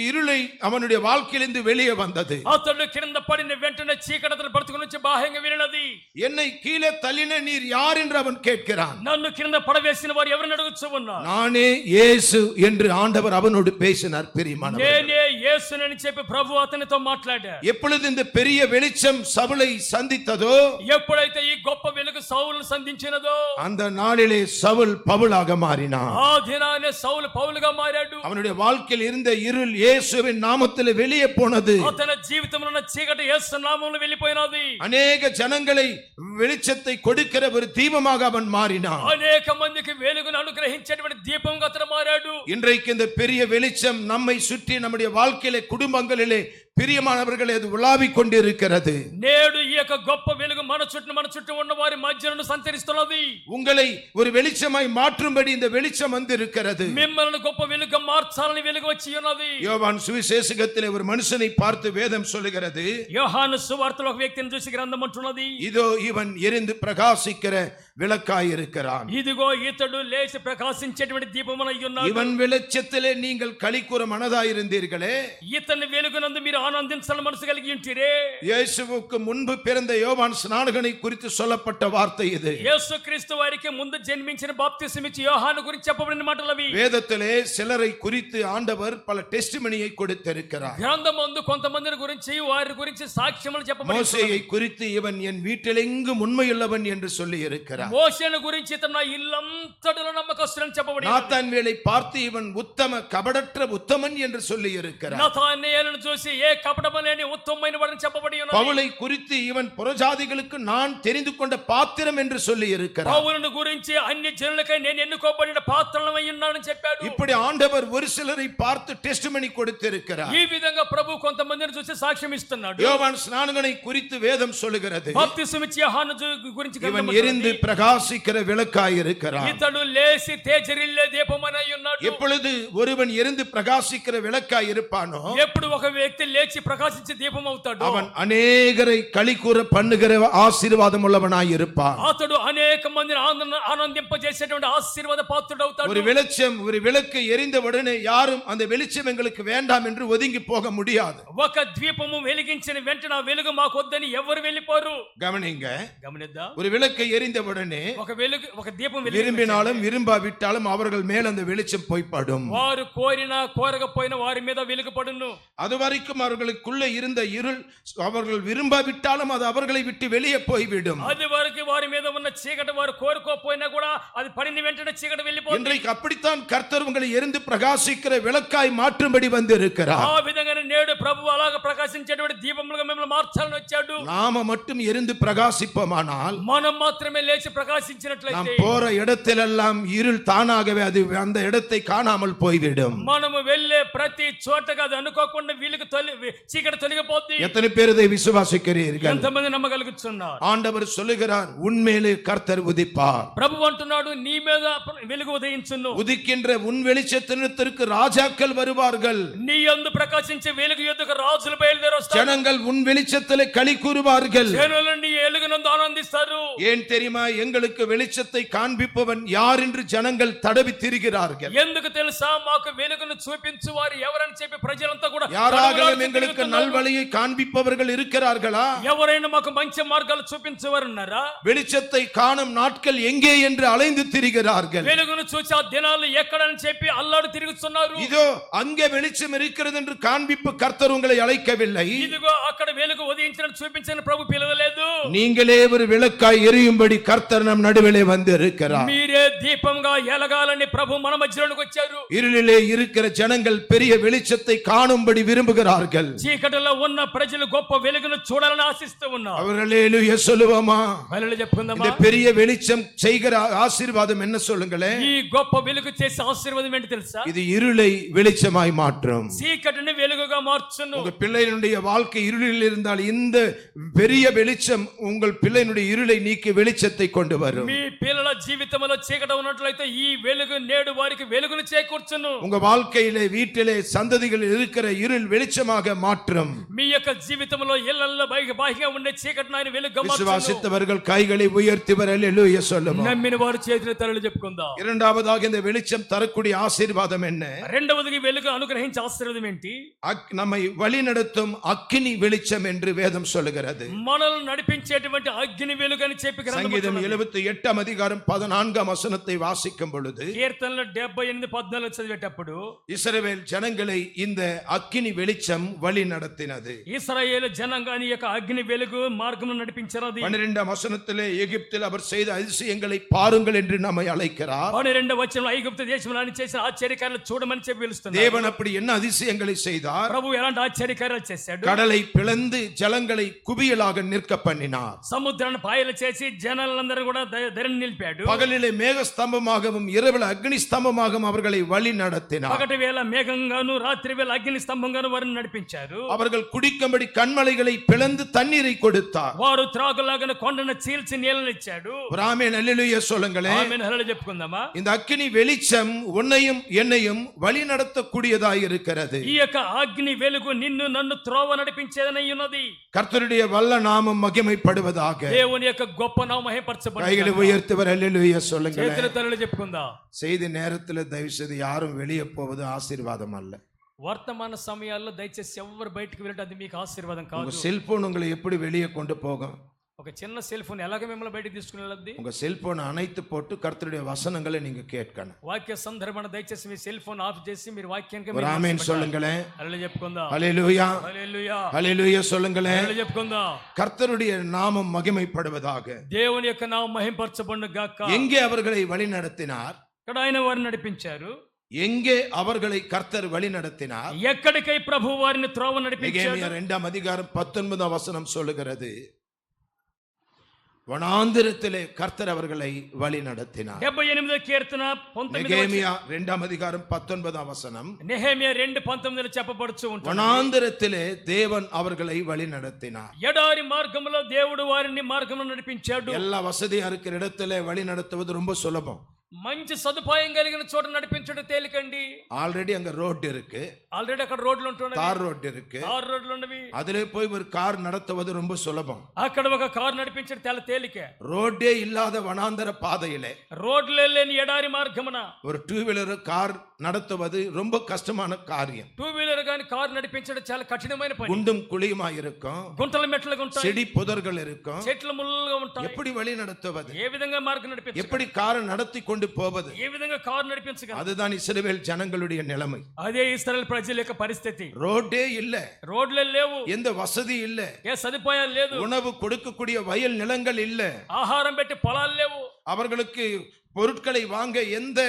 இருளை அவனுடைய வாழ்க்கையிலிருந்து வெளியே வந்தது. అతడు కింద పడిన వెంటనే చీకటి అతని బ్రతుకు నుంచి బాహ్యంగా వెళ్ళినది. என்னை கீழே தள்ளின நீர் யார் என்று அவன் கேட்கிறான். నన్ను కింద పడవేసిన వారు ఎవరిని అడుగుచూ ఉన్నారు? நானே இயேசு என்று ஆண்டவர் அவனோடு பேசினார். பிரியமானவர்களே, నేనే యేసునని చెప్పి ప్రభు అతనితో మాట్లాడాడు. எப்பொழுது இந்த பெரிய வெளிச்சம் சவுலை சந்தித்ததோ, ఎప్పుడైతే ఈ గొప్ప వెలుగు సౌలును సంధించినదో அந்த நாளிலே சவுல் பவுலாக மாறினான். ఆ దినానే సౌలు పౌలుగా మారాడు. அவனுடைய வாழ்க்கையில் இருந்த இருள் இயேசுவின் நாமத்தில் வெளியே போனது. అతని జీవితంలో ఉన్న చీకటి యేసు నామములో వెళ్ళిపోయినది. அநேக ஜனங்களை வெளிச்சத்தை கொடுக்கிற ஒரு தீபமாக அவன் மாறினான். అనేక మందికి వెలుగును అనుగ్రహించేటువంటి దీపంగా అతను మారాడు. இன்றைக்கு இந்த பெரிய வெளிச்சம் நம்மை சுற்றி நம்முடைய வாழ்க்கையிலே குடும்பங்களிலே பிரியமானவர்களே அது உலாவிக் கொண்டிருக்கிறது. నేడు ఈ యొక్క గొప్ప వెలుగు మన చుట్టూ ఉన్న వారి మధ్యను సంచరిస్తున్నది. உங்களை ஒரு வெளிச்சமாய் மாற்றும்படி இந்த வெளிச்சம் வந்திருக்கிறது. మిమ్మల్ని గొప్ప వెలుగు మార్చాలని వెలుగు వచ్చి ఉన్నది. யோவான் சுவிசேஷகத்திலே ஒரு மனுஷனை பார்த்து வேதம் சொல்லுகிறது, యోహాను సువార్తలో ఒక వ్యక్తిని చూసి గ్రంథం అంటున్నది, இதோ இவன் எரிந்து பிரகாசிக்கிற விளக்காய் இருக்கிறான். ఇదిగో ఇతడు లేచి ప్రకాశించేటువంటి దీపమునై ఉన్నాడు. இவன் வெளிச்சத்திலே நீங்கள் களிக்கூற மனதாயிருந்தீர்களே, ఇతని వెలుగునందు మీరు ఆనందించాలని మనసు కలిగి ఉంటిరే. இயேசுவுக்கு முன்பு பிறந்த யோவான் ஸ்நானகனை குறித்து சொல்லப்பட்ட வார்த்தை இது. యేసుక్రీస్తు వారికి ముందు జన్మించిన బాప్తిసం ఇచ్చి యోహాను గురించి చెప్పబడిన మాటలు అవి. வேதத்திலே சிலரை குறித்து ஆண்டவர் பல டெஸ்டிமனியை கொடுத்திருக்கிறார். గ్రంథమందు కొంతమందిని గురించి వారి గురించి సాక్ష్యములు చెప్పబడి மோசேயை குறித்து இவன் என் வீட்டில் எங்கும் உண்மையுள்ளவன் என்று சொல்லி இருக்கிறார். మోషేను గురించి ఇతను నా ఇల్లంతటిలో నమ్మకస్తుడని చెప్పబడి நாத்தான்வேலை பார்த்து இவன் உத்தம கபடற்ற உத்தமன் என்று சொல்லி இருக்கிறார். నతానేలును చూసి ఏ కపటము లేని ఉత్తమమైన వాడని చెప్పబడి ఉన్నది. பவுலை குறித்து இவன் புறஜாதிகளுக்கு நான் தெரிந்து கொண்ட பாத்திரம் என்று சொல்லி இருக்கிறார். పౌలును గురించి అన్ని జనులకై నేను ఎన్నుకోబడిన పాత్రలమై ఉన్నానని చెప్పాడు. இப்படி ஆண்டவர் ஒரு சிலரை பார்த்து டெஸ்டிமனி கொடுத்திருக்கிறார். ఈ విధంగా ప్రభు కొంతమందిని చూసి సాక్ష్యం ఇస్తున్నాడు. யோவான் ஸ்நானகனை குறித்து வேதம் சொல்லுகிறது, బాప్తిసం ఇచ్చే యోహాను గురించి இவன் గ్రంథము எரிந்து பிரகாசிக்கிற விளக்காய் இருக்கிறான். ఇతడు లేసి తేజరిల్లే దీపమనై ఉన్నాడు. எப்பொழுது ஒருவன் எரிந்து பிரகாசிக்கிற விளக்காய் இருப்பானோ ఎప్పుడు ఒక వ్యక్తి లేచి ప్రకాశించే దీపం అవుతాడు, அவன் அநேகரை களிகூற பண்ணுகிற ஆசீர்வாதம் உள்ளவனாய் இருப்பான். అతడు అనేక మందిని ఆనందింపజేసేటువంటి ఆశీర్వాద పాత్రుడు అవుతాడు. ஒரு வெளிச்சம், ஒரு விளக்கு எரிந்த உடனே யாரும் அந்த வெளிச்சம் எங்களுக்கு வேண்டாம் என்று ஒதுங்கி போக முடியாது. ఒక దీపము వెలిగించిన వెంటనే ఆ వెలుగు మాకు వద్దని ఎవరు వెళ్ళిపోరు. கவனிங்க, గమనిద్దాం. ஒரு விளக்கை எரிந்த உடனே ఒక దీపం விரும்பினாலும் விரும்பாவிட்டாலும் அவர்கள் மேல் அந்த வெளிச்சம் போய்ப்படும். వారు కోరినా కోరకపోయినా వారి మీద వెలుగు పడును. அது வரைக்கும் அவர்களுக்குள்ள இருந்த இருள் அவர்கள் விரும்பாவிட்டாலும் அது அவர்களை விட்டு வெளியே போய்விடும். అది వరకు వారి మీద ఉన్న చీకటి వారు కోరుకోకపోయినా కూడా అది పడిన వెంటనే చీకటి వెళ్ళిపోతుంది. இன்றைக்கு அப்படித்தான் கர்த்தர் உங்களை எரிந்து பிரகாசிக்கிற விளக்காய் மாற்றும்படி வந்திருக்கிறார். ఆ విధంగానే నేడు ప్రభువు అలాగ ప్రకాశించేటువంటి దీపములుగా మిమ్మల్ని మార్చాలని వచ్చాడు. நாம மட்டும் எரிந்து பிரகாசிப்போமானால் మనం మాత్రమే లేచి நாம் ప్రకాశించినట్లయితే போற இடத்திலெல்லாம் இருள் தானாகவே அது அந்த இடத்தை காணாமல் போய்விடும். మనము వెళ్ళే ప్రతి చోటగా అది అనుకోకుండా వీళ్ళకి చీకటి తొలగిపోద్ది. எத்தனை பேர் இதை விசுவாசிக்கிறீர்கள்? ఎంతమంది నమ్మగలుగుతున్నారు? ஆண்டவர் சொல்லுகிறார், உன்மேலே கர்த்தர் உதிப்பார். ప్రభు అంటున్నాడు, నీ మీద వెలుగు ఉదయించును. உதிக்கின்ற உன் வெளிச்சத்திற்கு ராஜாக்கள் வருவார்கள். నీ యందు ప్రకాశించే వెలుగు యొద్దకు రాజులు బయలుదేరి వస్తారు. ஜனங்கள் உன் வெளிச்சத்திலே களி கூறுவார்கள். జనులు నీ వెలుగునందు ఆనందిస్తారు. ஏன் தெரியுமா? எங்களுக்கு வெளிச்சத்தை காண்பிப்பவன் யார் என்று ஜனங்கள் தடவி திரிகிறார்கள். ఎందుకు తెలుసా? మాకు వెలుగును చూపించు వారు ఎవరని చెప్పి ప్రజలంతా కూడా யாராகலும் எங்களுக்கு நல்வழியை காண்பிப்பவர்கள் இருக்கிறார்களா? ఎవరైనా మాకు మంచి మార్గాలు చూపించేవారు ఉన్నారా? வெளிச்சத்தை காணும் நாட்கள் எங்கே என்று அலைந்து திரிகிறார்கள். వెలుగును చూసి ఆ దినాలు ఎక్కడని చెప్పి అల్లాడు తిరుగుతున్నారు. இதோ அங்கே வெளிச்சம் இருக்கிறது என்று காண்பிப்பு கர்த்தர் உங்களை அழைக்கவில்லை. ఇదిగో అక్కడ వెలుగు ఉదయించని చూపించని ప్రభు పిలవలేదు. நீங்களே ஒரு விளக்காய் எரியும்படி கர்த்தர் நம் நடுவிலே வந்து இருக்கிறார். మీరే దీపంగా ఎలగాలని ప్రభు మన మధ్యలోకి వచ్చారు. இருளிலே இருக்கிற ஜனங்கள் பெரிய வெளிச்சத்தை காணும்படி விரும்புகிறார்கள். చీకటిలో ఉన్న ప్రజలు గొప్ప వెలుగును చూడాలని ఆశిస్తూ ఉన్నారు. அவர்களேலூயா சொல்லுவோமா? హల్లెలూయా చెప్పుకుందామా? இந்த பெரிய வெளிச்சம் செய்கிற ஆசீர்வாதம் என்ன சொல்லுங்களே? ఈ గొప్ప వెలుగు చేసే ఆశీర్వాదం ఏంటి తెలుసా? இது இருளை வெளிச்சமாய் மாற்றும். చీకటిని వెలుగుగా మార్చును. உங்க பிள்ளையினுடைய வாழ்க்கை இருளில் இருந்தால் இந்த பெரிய வெளிச்சம் உங்கள் பிள்ளையினுடைய இருளை நீக்கி வெளிச்சத்தை கொண்டு வரும். మీ పిల్లల జీవితంలో చీకటి ఉన్నట్లయితే ఈ వెలుగు నేడు వారికి వెలుగును చేకూర్చును. உங்க வாழ்க்கையிலே வீட்டிலே சந்ததிகள் இருக்கிற இருள் வெளிச்சமாக மாற்றும். మీ యొక్క జీవితంలో ఇళ్ళల్లో బాహ్యంగా ఉండే చీకటిని ఆయన వెలుగుగా మార్చును. விசுவாசித்தவர்கள் கைகளை உயர்த்திவர் அல்லேலூயா சொல்லுவோம். నమ్మిన వారు చేతుల తలలు చెప్పుకుందాం. இரண்டாவதாக இந்த வெளிச்சம் தரக்கூடிய ஆசீர்வாதம் என்ன? రెండవది వెలుగు అనుగ్రహించే ఆశీర్వాదం ఏంటి? நம்மை வழி நடத்தும் அக்கினி வெளிச்சம் என்று வேதம் சொல்லுகிறது. మనల్ని నడిపించేటువంటి అగ్ని వెలుగు అని చెప్పి சங்கீதம் 78 அதிகாரம் 14 வசனத்தை வாசிக்கும் பொழுது కీర్తనలు 78:14 చదివేటప్పుడు இஸ்ரவேல் ஜனங்களை இந்த அக்கினி வெளிச்சம் வழி நடத்தினது. ఇశ్రాయేలు జనాంగాన్ని యొక్క అగ్ని వెలుగు మార్గమును నడిపించినది. 12 வசனத்திலே எகிப்தில் அவர் செய்த அதிசயங்களை பாருங்கள் என்று நம்மை அழைக்கிறார். 12వ వచనంలో ఐగుప్తు దేశంలో ఆయన చేసిన ఆశ్చర్యకార్యాలు చూడమని చెప్పి పిలుస్తున్నారు. தேவன் அப்படி என்ன அதிசயங்களை செய்தார்? ప్రభు ఎలాంటి ఆశ్చర్యకార్యాలు చేశాడు? கடலை பிளந்து ஜலங்களை குவியலாக நிற்க பண்ணினார். సముద్రాన్ని పాయలు చేసి జనాలందరూ కూడా ధరణి నిలిపాడు. பகலிலே மேக ஸ்தம்பமாகவும் இரவில் அக்னி ஸ்தம்பமாகவும் அவர்களை வழி நடத்தினார். పగటి వేళ మేఘంగాను రాత్రి వేళ అగ్ని స్తంభంగాను వారిని నడిపించారు. அவர்கள் குடிக்கும்படி கண்மலைகளை பிளந்து தண்ணீரை கொடுத்தார். వారు త్రాగులాగా కొండను చీల్చి నీళ్ళని ఇచ్చాడు. ஆமென் அல்லேலூயா சொல்லுங்களே. ఆమేన్ హల్లెలూయా చెప్పుకుందామా? இந்த அக்கினி வெளிச்சம் உன்னையும் என்னையும் வழி நடத்தக்கூடியதாய் இருக்கிறது. ఈ యొక్క అగ్ని వెలుగు నిన్ను నన్ను త్రోవ నడిపించేదనై ఉన్నది. கர்த்தருடைய வல்ல நாமம் மகிமைப்படுவதாக. దేవుని యొక్క గొప్ప నామం మహిమపరచబడును. கைகளை உயர்த்துவர் அல்லேலூயா சொல்லுங்களே. చేతుల తలలు చెప్పుకుందాం. செய்தி நேரத்தில் தயவு செய்து யாரும் வெளியே போவது ஆசீர்வாதம் அல்ல. వర్తమాన సమయాల్లో దయచేసి ఎవరు బయటికి వెళ్ళటం అది మీకు ఆశీర్వాదం உங்க కాదు. செல்போன் உங்களை எப்படி வெளியே கொண்டு போகும்? ఒక చిన్న సెల్ ఫోన్ ఎలాగ మిమ్మల్ని బయటికి తీసుకుని వెళ్ళద్ది? உங்க செல்போனை அணைத்து போட்டு கர்த்தருடைய வசனங்களை நீங்க கேட்கணும். వాక్య సందర్భన దయచేసి మీ సెల్ ఫోన్ ఆఫ్ చేసి మీరు వాక్యానికి ஒரு ஆமென் சொல்லுங்களேன். హల్లెలూయా చెప్పుకుందాం. ஹல்லேலூயா హల్లెలూయా ஹல்லேலூயா சொல்லுங்களேன். హల్లెలూయా చెప్పుకుందాం. கர்த்தருடைய நாமம் மகிமைப்படுவதாக. దేవుని యొక్క నామం మహిమపరచబడును గాక. எங்கே அவர்களை வழி நடத்தினார்? ఇక్కడ ఆయన వారిని నడిపించారు. எங்கே அவர்களை கர்த்தர் வழி நடத்தினார்? ఎక్కడికై ప్రభు వారిని త్రోవ నడిపించాడు? நெகேமியா 2ஆம் அதிகாரம் 19ஆம் வசனம் சொல்லுகிறது, வனாந்திரத்திலே கர்த்தர் அவர்களை வழி நடத்தினார். 78వ కీర్తన 19వ நெகேமியா 2ஆம் அதிகாரம் 19ஆம் வசனம், నెహెమియా 2:19 చెప్పబడుచు ఉంటుంది. வனாந்திரத்திலே தேவன் அவர்களை வழி நடத்தினார். ఎడారి మార్గంలో దేవుడు వారిని మార్గంలో నడిపించాడు. எல்லா வசதியா இருக்கிற இடத்துல வழி நடத்துவது ரொம்ப சுலபம். మంచి సదుపాయం కలిగిన చోట నడిపించడం తేలికండి. ஆல்ரெடி அங்க ரோட் இருக்கு, ఆల్రెడీ అక్కడ రోడ్లు ఉంటున్నాయి, தார் ரோட் இருக்கு, కార్ రోడ్లు ఉన్నవి. அதிலே போய் ஒரு கார் நடத்துவது ரொம்ப சுலபம். అక్కడ ఒక కారు నడిపించడం చాలా తేలికే. ரோட்டே இல்லாத வனாந்தர பாதையிலே రోడ్లే లేని ఎడారి మార్గమున ஒரு டூ வீலர் கார் நடத்துவது ரொம்ப கஷ்டமான காரியம். టూ వీలర్ గాని కారు నడిపించడం చాలా కఠినమైన పని. குண்டும் குழியுமா இருக்கும், గుంటల మెట్లుగా ఉంటాయి, செடி புதர்கள் இருக்கும். చెట్లు ముళ్ళుగా ఉంటాయి. எப்படி வழி நடத்துவது? ఏ విధంగా మార్గం నడిపించాలి? எப்படி காரை நடத்தி கொண்டு போவது? ఏ విధంగా కారు నడిపించగలరు? அதுதான் இஸ்ரவேல் ஜனங்களுடைய நிலைமை. అదే ఇశ్రాయేల్ ప్రజల యొక్క పరిస్థితి. ரோட்டே இல்ல, రోడ్లే లేవు, எந்த వసதி இல்ல, ఏ సదుపాయాలు లేదు, உணவு கொடுக்கக்கூடிய வயல் நிலங்கள் இல்ல, ఆహారం పెట్టి పొలాలు లేవు, அவர்களுக்கு பொருட்களை வாங்க எந்த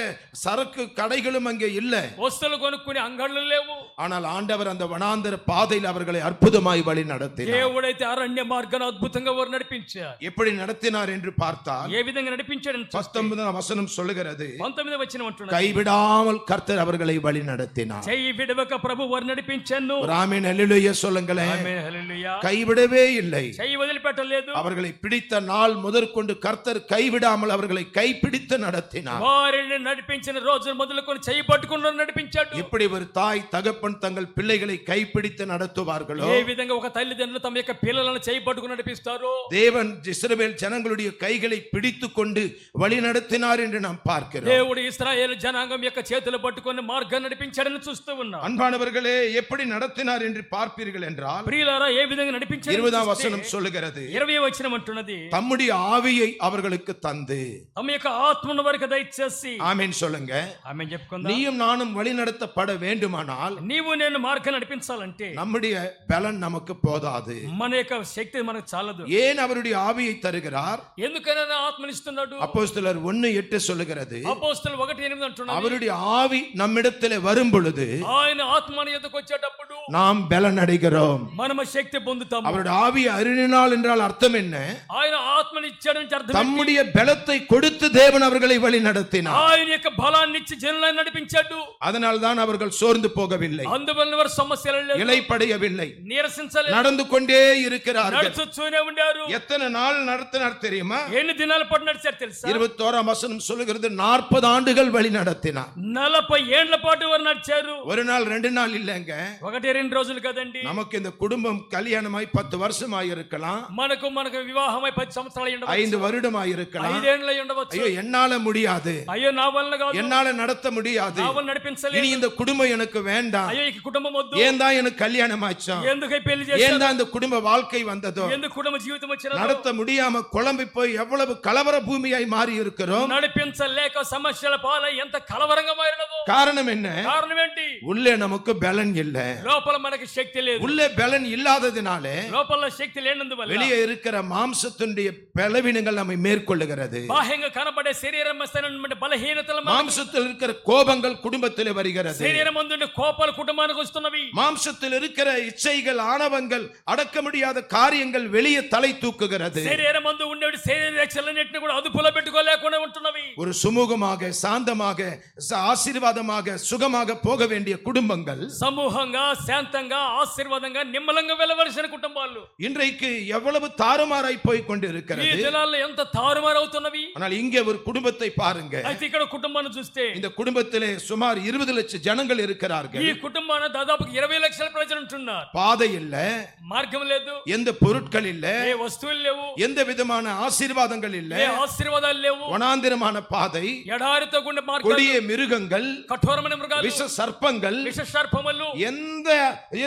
சரக்கு கடைகளும் அங்கே இல்ல. వస్తువులు కొనుక్కునే అంగళ్ళు లేవు. ஆனால் ஆண்டவர் அந்த வனாந்தர பாதையில் அவர்களை அற்புதமாய் வழி நடத்தினார். దేవుడైతే అరణ్య మార్గాన్ని అద్భుతంగా వారు నడిపించారు. எப்படி நடத்தினார் என்று பார்த்தால் ఏ విధంగా నడిపించాడు? 19ஆம் வசனம் சொல்லுகிறது, 19వ వచనం అంటున్నాడు, கைவிடாமல் கர்த்தர் அவர்களை வழி நடத்தினார். చెయ్యి విడవక ప్రభు వారు నడిపించాను. ஒரு ఆమేన్ హల్లెలూయా சொல்லுங்களேன். ఆమేన్ హల్లెలూయా. கைவிடவே இல்லை, చెయ్యి వదిలిపెట్టలేదు. அவர்களை பிடித்த நாள் முதற்கொண்டு கர்த்தர் கைவிடாமல் அவர்களை கைப்பிடித்து நடத்தினார். వారిని నడిపించిన రోజు మొదలుకొని చెయ్యి పట్టుకుని నడిపించాడు. எப்படி ஒரு தாய் தகப்பன் தங்கள் பிள்ளைகளை கைப்பிடித்து நடத்துவார்களோ, ఏ విధంగా ఒక తల్లిదండ్రులు తమ యొక్క పిల్లలను చెయ్యి పట్టుకుని నడిపిస్తారో, தேவன் இஸ்ரவேல் ஜனங்களுடைய கைகளை பிடித்துக் கொண்டு வழி நடத்தினார் என்று நாம் பார்க்கிறோம். దేవుడు ఇశ్రాయేలు జనాంగం యొక్క చేతులు పట్టుకొని మార్గాన్ని నడిపించాడని చూస్తూ ఉన్నాం. அன்பானவர்களே, எப்படி நடத்தினார் என்று பார்ப்பீர்கள் என்றால் ప్రియులారా, ఏ విధంగా నడిపించాడు? 20ஆம் వசனம் சொல்லுகிறது, 20వ వచనం అంటున్నది, தம்முடைய ஆவியை அவர்களுக்கு தந்து. తమ యొక్క ఆత్మను వారికి దయచేసి. ஆமென் சொல்லுங்க. ఆమేన్ చెప్పుకుందాం. நீயும் நானும் வழி நடத்தப்பட வேண்டுமானால் నీవు నేను మార్గం నడిపించాలంటే நம்முடைய பலன் நமக்கு போதாது. మన యొక్క శక్తి మనకు చాలదు. ஏன் அவருடைய ஆவியை தருகிறார்? ఎందుకైనా ఆత్మనిస్తున్నాడు? அப்போஸ்தலர் 1:8 சொல்லுகிறது, అపోస్తలులు 1:8 అంటున్నారు, அவருடைய ஆவி நம்மிடத்திலே வரும் பொழுது ఆయన ఆత్మ మన యొద్దకు వచ్చేటప్పుడు நாம் பலன் அடைகிறோம். మనము శక్తి పొందుతాము. அவருடைய ஆவி அருளினால் என்றால் அர்த்தம் என்ன? ఆయన ఆత్మని ఇచ్చాడని అర్థం ఏంటి? தம்முடைய பலத்தை கொடுத்து தேவன் அவர்களை வழி நடத்தினார். ఆయన యొక్క బలాన్ని ఇచ్చి జనులను నడిపించాడు. அதனால் தான் அவர்கள் சோர்ந்து போகவில்லை, అందువల్ల వారు సమస్యలు లేదు, இளைப்படையவில்லை, నీరసించలేదు, நடந்து கொண்டே இருக்கிறார்கள். నడుచుతూనే ఉండారు. எத்தனை நாள் நடத்தினார் தெரியுமா? ఎన్ని దినాల పాటు నడిచారు తెలుసా? 21ஆம் வசனம் சொல்லுகிறது, 40 ஆண்டுகள் வழி நடத்தினார். 40 ఏళ్ల పాటు వారు నడిచారు. ஒரு நாள் 2 நாள் இல்லங்க. 1-2 రోజులు కదండి. நமக்கு இந்த குடும்பம் கல்யாணமாய் 10 வருஷமாய் இருக்கலாம், మనకు వివాహమై 10 సంవత్సరాలు అయి ఉండవచ్చు, 5 வருடமாய் இருக்கலாம். 5 ఏళ్ళు అయి ఉండవచ్చు. ஐயோ என்னால முடியாது, అయ్యో నా వల్ల కాదు, என்னால நடத்த முடியாது, నా వల్ల నడిపించలేదు, இனி இந்த குடும்பம் எனக்கு வேண்டாம், అయ్యో ఈ కుటుంబం వద్దు, ஏன் தான் எனக்கு கல்யாணம் ஆச்சோ, ఎందుకై పెళ్లి ஏன் చేశారు, தான் இந்த குடும்ப வாழ்க்கை வந்ததோ, ఎందుకు కుటుంబ జీవితం వచ్చినదో, நடத்த முடியாம குழம்பி போய் எவ்வளவு கலவர பூமியாய் மாறி இருக்கிறோம். నడిపించలేక సమస్యల పాలై ఎంత కలవరంగా మారినదో. காரணம் என்ன? కారణం ఏంటి? உள்ளே நமக்கு பலன் இல்ல. లోపల మనకి శక్తి లేదు. உள்ளே பலன் இல்லாததினாலே లోపల శక్తి లేనందువల్ల வெளியே இருக்கிற மாம்சத்தினுடைய பலவீனங்கள் நம்மை மேற்கொள்ளுகிறது. బాహ్యంగా కనబడే శరీరమస్తైన బలహీనతలు, மாம்சத்தில் இருக்கிற கோபங்கள் குடும்பத்திலே வருகிறது. శరీరం ముందుండే కోపాలు కుటుంబానికి వస్తున్నవి. மாம்சத்தில் இருக்கிற இச்சைகள், ஆணவங்கள், அடக்க முடியாத காரியங்கள் வெளியே தலை தூக்குகிறது. శరీరం ముందు ఉండే శరీరక్షలన్నిటిని కూడా అదుపులో పెట్టుకోలేకుండా ఉంటున్నవి. ஒரு சுமூகமாக, சாந்தமாக, ஆசீர்வாதமாக, சுகமாக போக வேண்டிய குடும்பங்கள் సమూహంగా, శాంతంగా, ఆశీర్వాదంగా, నిమ్మలంగా వెళ్ళవలసిన కుటుంబాలు இன்றைக்கு எவ்வளவு தாறுமாறாய் போய் ఈ கொண்டிருக்கிறது. దినాల్లో ఎంత తారుమారవుతున్నవి. ஆனால் இங்கே ஒரு குடும்பத்தை பாருங்க. అయితే ఇక్కడ కుటుంబాన్ని చూస్తే இந்த குடும்பத்திலே சுமார் 20 லட்சம் ஜனங்கள் இருக்கிறார்கள். ఈ కుటుంబాన్ని దాదాపు 20 లక్షల ప్రజలు ఉంటున్నారు. பாதை இல்ல, మార్గం లేదు, எந்த பொருட்கள் இல்ல, ఏ వస్తువులు లేవు, எந்த విధமான ஆசீர்வாதங்கள் இல்ல, ఏ ఆశీర్వాదాలు లేవు, வனாந்திரமான பாதை, ఎడారితో గుండె మార్గం, கொடிய மிருகங்கள், కఠోరమైన మృగాలు, விஷ சர்ப்பங்கள், విష సర్పములు,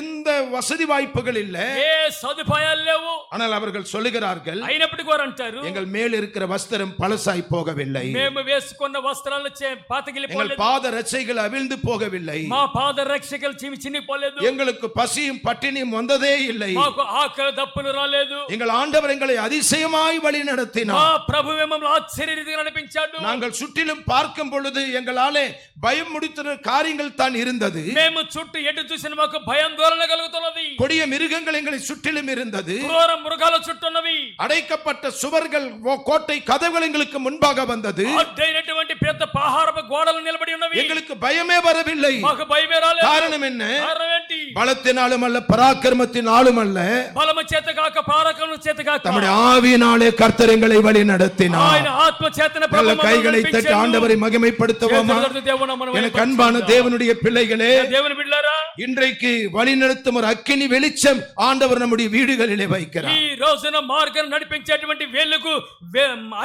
எந்த வசதி வாய்ப்புகள் இல்ல. ఏ సదుపాయాలు లేవు. ஆனால் அவர்கள் சொல்லுகிறார்கள், అయినప్పటికీ వారు అంటారు, எங்கள் மேல் இருக்கிற வஸ்திரம் பழசாய் போகவில்லை, போகவில்லை. మేము వేసుకున్న వస్త్రాలు எங்கள் పాతగిలిపోలేదు. பாத ரட்சைகள் அவிழ்ந்து போகவில்லை. మా పాద రక్షకులు చినిగిపోలేదు. எங்களுக்கு பசியும் பட்டினியும் வந்ததே இல்லை. మాకు ఆకలి దప్పులు రాలేదు. எங்கள் ஆண்டவர் எங்களை அதிசயமாய் வழி మా நடத்தினார். ప్రభువే మమ్మల్ని ఆశ్చర్యరీతిగా నడిపించాడు. நாங்கள் சுற்றிலும் பார்க்கும் பொழுது எங்களாலே பயம் முடித்த காரியங்கள் தான் இருந்தது. మేము చుట్టూ ఎటు చూసిన మాకు భయాందోళన కలుగుతున్నది. கொடிய மிருகங்கள் எங்களை சுற்றிலும் இருந்தது. క్రూర మృగాలు చుట్టున్నవి. அடைக்கப்பட்ட சுவர்கள் கோட்டை கதவுகள் எங்களுக்கு முன்பாக வந்தது. అడ్డైనటువంటి పెద్ద పహారపు గోడలు నిలబడి ఉన్నవి. எங்களுக்கு பயமே வரவில்லை. మాకు భయమే రాలేదు. காரணம் என்ன? కారణం ఏంటి? பலத்தினாலும் அல்ல, பராக்கிரமத்தினாலும் அல்ல, బలము చేత కాక పరాక్రమము చేత కాక நம்முடைய ஆவியினாலே கர்த்தர் எங்களை வழி நடத்தினார். ఆయన ఆత్మ చేతన நல்ல கைகளை தட்டி ஆண்டவரை மகிமைப்படுத்துவோமா? எனக்கு அன்பான தேவனுடைய பிள்ளைகளே, దేవుని బిడ్డలారా, இன்றைக்கு வழி நடத்தும் ஒரு அக்கினி வெளிச்சம் ஆண்டவர் நம்முடைய வீடுகளிலே வைக்கிறார். ఈ రోజున మార్గం నడిపించేటువంటి వెలుగు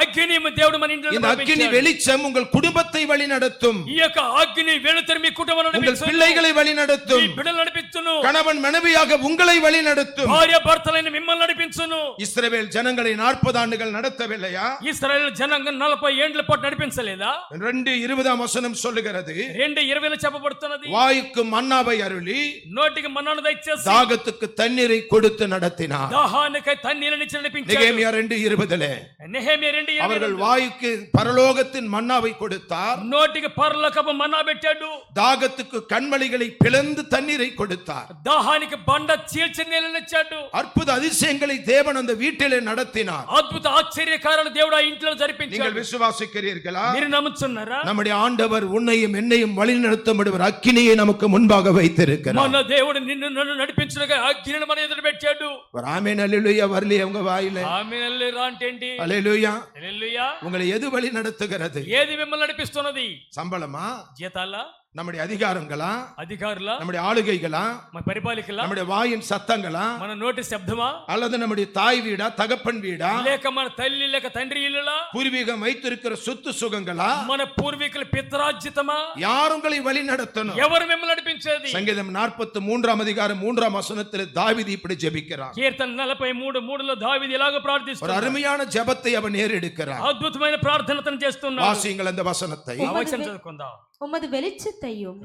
అగ్ని దేవుడు మన ఇంట్లో இந்த அக்கினி வெளிச்சம் உங்கள் குடும்பத்தை வழி நடத்தும். ఈ యొక్క అగ్ని వెలుతురు మీ కుటుంబాన్ని உங்கள் నడిపించును. பிள்ளைகளை வழி நடத்தும். మీ బిడ్డలు నడిపించును. கணவன் மனைவியாக உங்களை வழி நடத்தும். భార్య భర్తలైన మిమ్మల్ని నడిపించును. இஸ்ரவேல் ஜனங்களை 40 ஆண்டுகள் நடத்தவில்லையா? ఇశ్రాయేలు జనాంగం 40 ఏండ్ల పాటు నడిపించలేదా? 2:20 వచనం சொல்லுகிறது, 2:20 చెప్పబడుతున్నది. வாய்க்கு மன்னாவை அருளி నోటికి మన్నాను దయచేసి தாகத்துக்கு தண்ணீரை கொடுத்து நடத்தினார். దాహానికై తన్నీరునిచ్చి నడిపించాడు. நெகேமியா 2:20 నెహెమియా 2:20 அவர்கள் வாய்க்கு பரலோகத்தின் மன்னாவை கொடுத்தார். నోటికి పరలోకపు మన్నా పెట్టాడు. தாகத்துக்கு கண்மலைகளை பிளந்து தண்ணீரை கொடுத்தார். దాహానికి బండ చీల్చి నీళ్ళనిచ్చాడు. அற்புத அதிசயங்களை தேவன் அந்த வீட்டிலே நடத்தினார். అద్భుత ఆశ్చర్యకారాలు దేవుడు ఆ ఇంట్లో நீங்கள் జరిపించాడు. விசுவாசிக்கிறீர்களா? మీరు నమ్ముతున్నారా? நம்முடைய ஆண்டவர் உன்னையும் என்னையும் வழி நடத்தும்படி ஒரு அக்கினியை நமக்கு முன்பாக வைத்திருக்கிறார். మన దేవుడు నిన్ను నన్ను నడిపించుగా అగ్నిని మన ఎదురు పెట్టాడు. ஒரு ஆமென் அல்லேலூயா வரலையே உங்க வாயில? ఆమేన్ హల్లెలూయా అంటే ఏంటి? அல்லேலூயா. హల్లెలూయా. உங்களை எது வழி நடத்துகிறது? ఏది మిమ్మల్ని నడిపిస్తున్నది? சம்பளமா? జీతాలా? நம்முடைய அதிகாரங்களா? అధికారులా? நம்முடைய ஆளுகைகளா? మన పరిపాలికలా? நம்முடைய வாயின் சத்தங்களா? మన నోటి శబ్దమా? அல்லது நம்முடைய தாய் வீடா, தகப்பன் வீடா, లేక మన తల్లి లేక తండ్రి ఇల్లులా? பூர்வீகம் வைத்திருக்கிற சொத்து சுகங்களா? మన పూర్వీకుల పితరార్జితమా? யார் உங்களை வழி நடத்தணும்? ఎవరు మిమ్మల్ని నడిపించేది? சங்கீதம் 43 அதிகாரம் 3 வசனத்தில் தாவீது இப்படி ஜெபிக்கிறார். కీర్తన 43:3లో దావీదు ఇలాగ ஒரு ప్రార్థిస్తున్నాడు. அருமையான ஜெபத்தை அவன் ஏறெடுக்கிறார். అద్భుతమైన ప్రార్థనను చేస్తున్నాడు. வாசியுங்கள் அந்த வசனத்தை. ఆ వచనం చదువుకుందాం. உமது வெளிச்சத்தையும்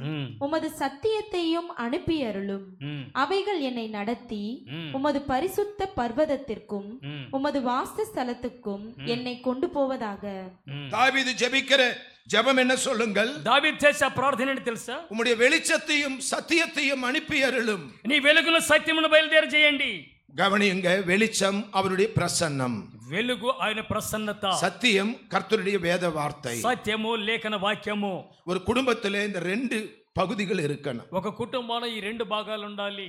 உமது சத்தியத்தையும் அனுப்பியருளும். அவைகள் என்னை நடத்தி உமது பரிசுத்த பர்வதத்திற்கும் உமது வாசஸ்தலத்துக்கும் என்னை கொண்டு போவதாக. தாவீது ஜெபிக்கிற ஜெபம் என்ன சொல்லுங்கள்? దావీదు చేసే ప్రార్థన ఏంటి తెలుసా? உம்முடைய வெளிச்சத்தையும் சத்தியத்தையும் அனுப்பி அருளும். నీ వెలుగును సత్యమును బయలుదేరి చేయండి. கவனியுங்க, வெளிச்சம் அவருடைய பிரசன்னம், వెలుగు ఆయన ప్రసన్నత, சத்தியம் கர்த்தருடைய வேத வார்த்தை. సత్యము లేఖన వాక్యము. ஒரு குடும்பத்திலே இந்த 2 பகுதிகள் இருக்கணும். ఒక కుటుంబంలో ఈ 2 భాగాలు ఉండాలి.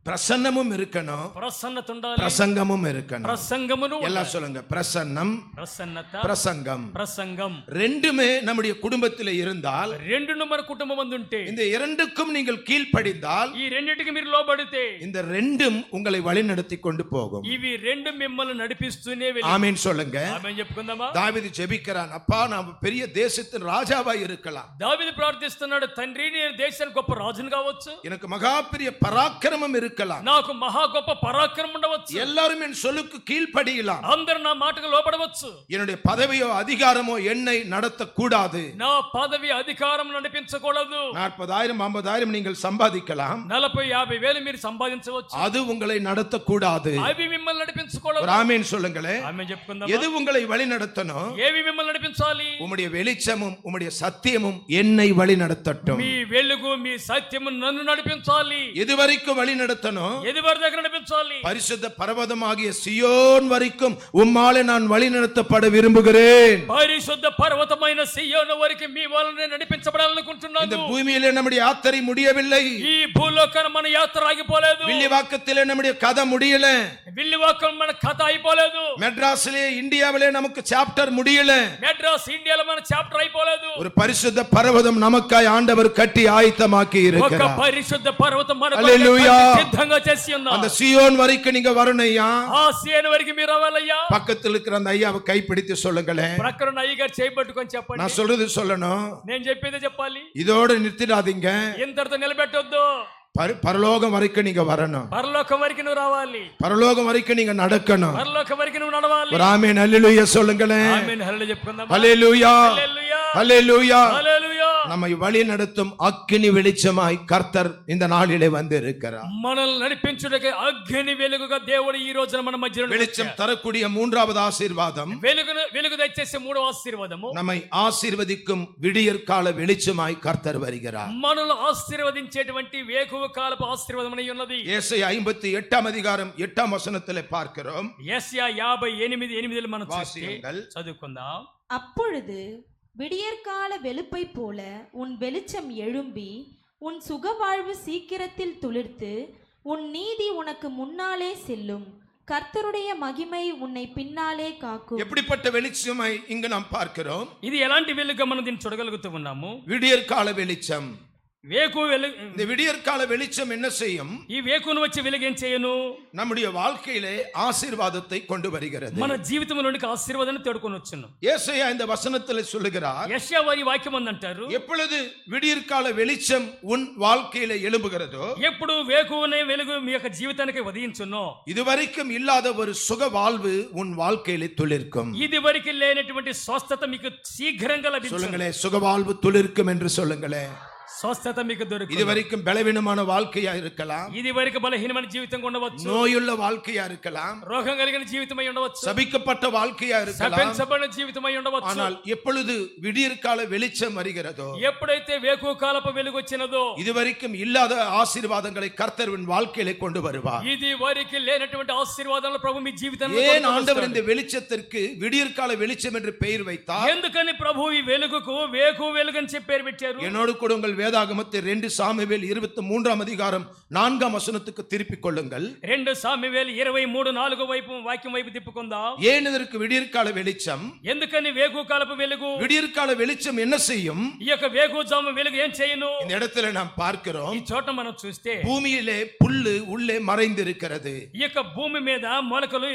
பிரசன்னமும் இருக்கணும், ప్రసన్నత ఉండాలి, பிரசங்கமும் இருக்கணும். ప్రసంగమును எல்லாம் சொல்லுங்க, பிரசன்னம், ప్రసన్నత, பிரசங்கம். ప్రసంగం. ரெண்டுமே நம்முடைய குடும்பத்திலே இருந்தால், రెండును మన కుటుంబం మందు ఉంటే, இந்த இரண்டுக்கும் நீங்கள் கீழ்ப்படிந்தால், ఈ రెండిటికి మీరు లోబడితే, இந்த ரெண்டும் உங்களை வழிநடத்தி கொண்டு போகும். ఇవి రెండు మిమ్మల్ని నడిపిస్తూనే వెళ్ళి. ஆமென் சொல்லுங்க. ఆమేన్ చెప్పుకుందామా? தாவீது ஜெபிக்கிறான், அப்பா நான் பெரிய தேசத்தின் ராஜாவா இருக்கலாம். దావీదు ప్రార్థిస్తున్నాడు, తండ్రి నేను దేశానికి గొప్ప రాజును కావచ్చు, எனக்கு மகா பெரிய பராக்கிரமம் இருக்கலாம், నాకు మహా గొప్ప పరాక్రమం ఉండవచ్చు, எல்லாரும் என் சொல்லுக்கு கீழ்ப்படியலாம், అందరూ నా మాటకు లోబడవచ్చు, என்னுடைய பதவியோ அதிகாரமோ என்னை நடத்த கூடாது, నా పదవి అధికారం నడిపించకూడదు. 40,000 50,000 நீங்கள் சம்பாதிக்கலாம், 40,000 వేలు మీరు సంపాదించవచ్చు, அது உங்களை நடத்த கூடாது. అవి మిమ్మల్ని నడిపించకూడదు. ஒரு ஆமென் சொல்லுங்களே. ఆమేన్ చెప్పుకుందాం. எது உங்களை வழி நடத்தணும்? ఏవి మిమ్మల్ని నడిపించాలి? உம்முடைய வெளிச்சமும் உம்முடைய சத்தியமும் என்னை வழி நடத்தட்டும். మీ వెలుగు మీ సత్యము నన్ను నడిపించాలి. எதுவரைக்கும் வழி நடத்தணும்? ఎదివరి దగ్గర నడిపించాలి? பரிசுத்த பர்வதமாகிய சியோன் வரைக்கும் உம்மாலே நான் வழி நடத்தப்பட விரும்புகிறேன். పరిశుద్ధ పర్వతమైన సియోను వరకు మీ వలన నడిపించబడాలనుకుంటున్నాను. இந்த பூமியிலே நம்முடைய யாத்திரை முடியவில்லை. ఈ భూలోకాన మన యాత్ర ఆగిపోలేదు. வில்லிவாக்கத்திலே நம்முடைய கதை முடியல. విల్లివాకం మన కథ అయిపోలేదు. மெட்ராஸிலே இந்தியாவிலே நமக்கு சாப்டர் முடியல. మెడ్రాస్ ఇండియాలో మన చాప్టర్ అయిపోలేదు. ஒரு பரிசுத்த பர்வதம் நமக்காய் ஆண்டவர் கட்டி ஆயத்தமாக்கி ఒక இருக்கிறார். పరిశుద్ధ పర్వతం మన హల్లెలూయా. సిద్ధంగా చేసి ఉన్నారు. அந்த சியோன் வரைக்கும் நீங்க வரணையா? ఆ సియోను వరకు మీరు రావాలయ్యా. பக்கத்தில் இருக்கிற அந்த ஐயாவை கைப்பிடித்து சொல்லுங்களேன். ప్రక్కన అయ్యగారు చేయబట్టుకొని చెప్పండి. நான் சொல்றது சொல்லணும். నేను చెప్పేదే చెప్పాలి. இதோட நிறுத்திடாதீங்க. ఇంతటితో నిలబెట్టొద్దు. பரலோகம் வரைக்கும் நீங்க வரணும். పరలోకం వరకు నువ్వు రావాలి. பரலோகம் வரைக்கும் நீங்க நடக்கணும். పరలోకం వరకు నువ్వు నడవాలి. ஒரு ஆமென் ஹல்லேலூயா சொல்லுங்களேன். ఆమేన్ హల్లెలూయా చెప్పుకుందాం. ஹல்லேலூயா హల్లెలూయా ஹல்லேலூயா. హల్లెలూయా. நம்மை வழி நடத்தும் அக்கினி வெளிச்சமாய் கர்த்தர் இந்த நாளிலே வந்து இருக்கிறார். మనల్ని నడిపించుటకు అగ్ని వెలుగుగా దేవుడు ఈ రోజున మన మధ్యలో வெளிச்சம் தரக்கூடிய மூன்றாவது ஆசீர்வாதம், వెలుగు దయచేసే మూడవ ఆశీర్వాదము, நம்மை ஆசீர்வதிக்கும் விடியற்கால வெளிச்சமாய் கர்த்தர் வருகிறார். మనల్ని ఆశీర్వదించేటువంటి వేకువ కాలపు ఆశీర్వాదం అయి ఉన్నది. ஏசாயா 58 அதிகாரம் 8 வசனத்திலே பார்க்கிறோம். యెషయా 58:8 మనం చూస్తే வாசியுங்கள். చదువుకుందాం. அப்பொழுது விடியற்கால வெளுப்பை போல உன் வெளிச்சம் எழும்பி உன் சுகவாழ்வு சீக்கிரத்தில் துளிர்த்து உன் நீதி உனக்கு முன்னாலே செல்லும், கர்த்தருடைய மகிமை உன்னை பின்னாலே காக்கும். எப்படிப்பட்ட வெளிச்சமாய் இங்கு நாம் பார்க்கிறோம்? ఇది ఎలాంటి వెలుగుగా మనం దీన్ని చూడగలుగుతూ ఉన్నాము? விடியற்கால வெளிச்சம். వేకువ వెలుగు. இந்த விடியற்கால வெளிச்சம் என்ன செய்யும்? ఈ వేకువను వచ్చే వెలుగు ఏం చేయను? நம்முடைய வாழ்க்கையிலே ஆசீர்வாதத்தை கொண்டு வருகிறது. మన జీవితంలోనికి ఆశీర్వాదాన్ని తోడుకొని వచ్చును. ஏசாயா இந்த வசனத்திலே சொல்லுகிறார், యెషయా వారి వాక్యం అంటారు, எப்பொழுது விடியற்கால வெளிச்சம் உன் வாழ்க்கையிலே எழும்புகிறதோ, ఎప్పుడు వేకువనే వెలుగు మీ యొక్క జీవితానికి ఉదయించునో, இதுவரைக்கும் இல்லாத ஒரு சுக வாழ்வு உன் வாழ்க்கையிலே துளிர்க்கும். ఇది వరకు లేనటువంటి స్వస్థత మీకు శీఘ్రంగా లభించును. சொல்லுங்களே, சுக வாழ்வு துளிர்க்கும் என்று சொல்லுங்களே. స్వస్థత మీకు దొరుకును. இதுவரைக்கும் பலவீனமான வாழ்க்கையா இருக்கலாம், ఇది వరకు బలహీనమైన జీవితం ఉండవచ్చు, நோயுள்ள வாழ்க்கையா இருக்கலாம், రోగం కలిగిన జీవితమై ఉండవచ్చు, சபிக்கப்பட்ட வாழ்க்கையா இருக்கலாம். శపించబడిన జీవితమై ఉండవచ్చు. ஆனால் எப்பொழுது விடியற்கால வெளிச்சம் வருகிறதோ, ఎప్పుడైతే వేకువ కాలపు వెలుగు వచ్చినదో, இதுவரைக்கும் இல்லாத ஆசீர்வாதங்களை கர்த்தர் உன் வாழ்க்கையிலே கொண்டு வருவார். ఇది వరకు లేనటువంటి ఆశీర్వాదాలను ప్రభు మీ జీవితంలో ஏன் ஆண்டவர் இந்த வெளிச்சத்திற்கு விடியற்கால வெளிச்சம் என்று பெயர் வைத்தார்? ఎందుకని ప్రభు ఈ వెలుగుకు వేకువ వెలుగు అని చెప్పి పేరు పెట్టారు? என்னோடு கூட உங்கள் வேதாகமத்தை 2 சாமுவேல் 23 அதிகாரம் 4 வசனத்துக்கு திருப்பிக் கொள்ளுங்கள். 2 సామెవేలు 23:4 వైపు వాక్యం వైపు తిప్పుకుందాం. ஏன் இதற்கு விடியற்கால வெளிச்சம்? ఎందుకని వేకువ కాలపు వెలుగు? விடியற்கால வெளிச்சம் என்ன செய்யும்? ఈ యొక్క వేకువ జాము వెలుగు ఏం చేయను? இந்த இடத்துல நாம் பார்க்கிறோம், ఈ చోట మనం చూస్తే பூமியிலே புல்லு உள்ளே மறைந்திருக்கிறது. ఈ యొక్క భూమి మీద మొలకలు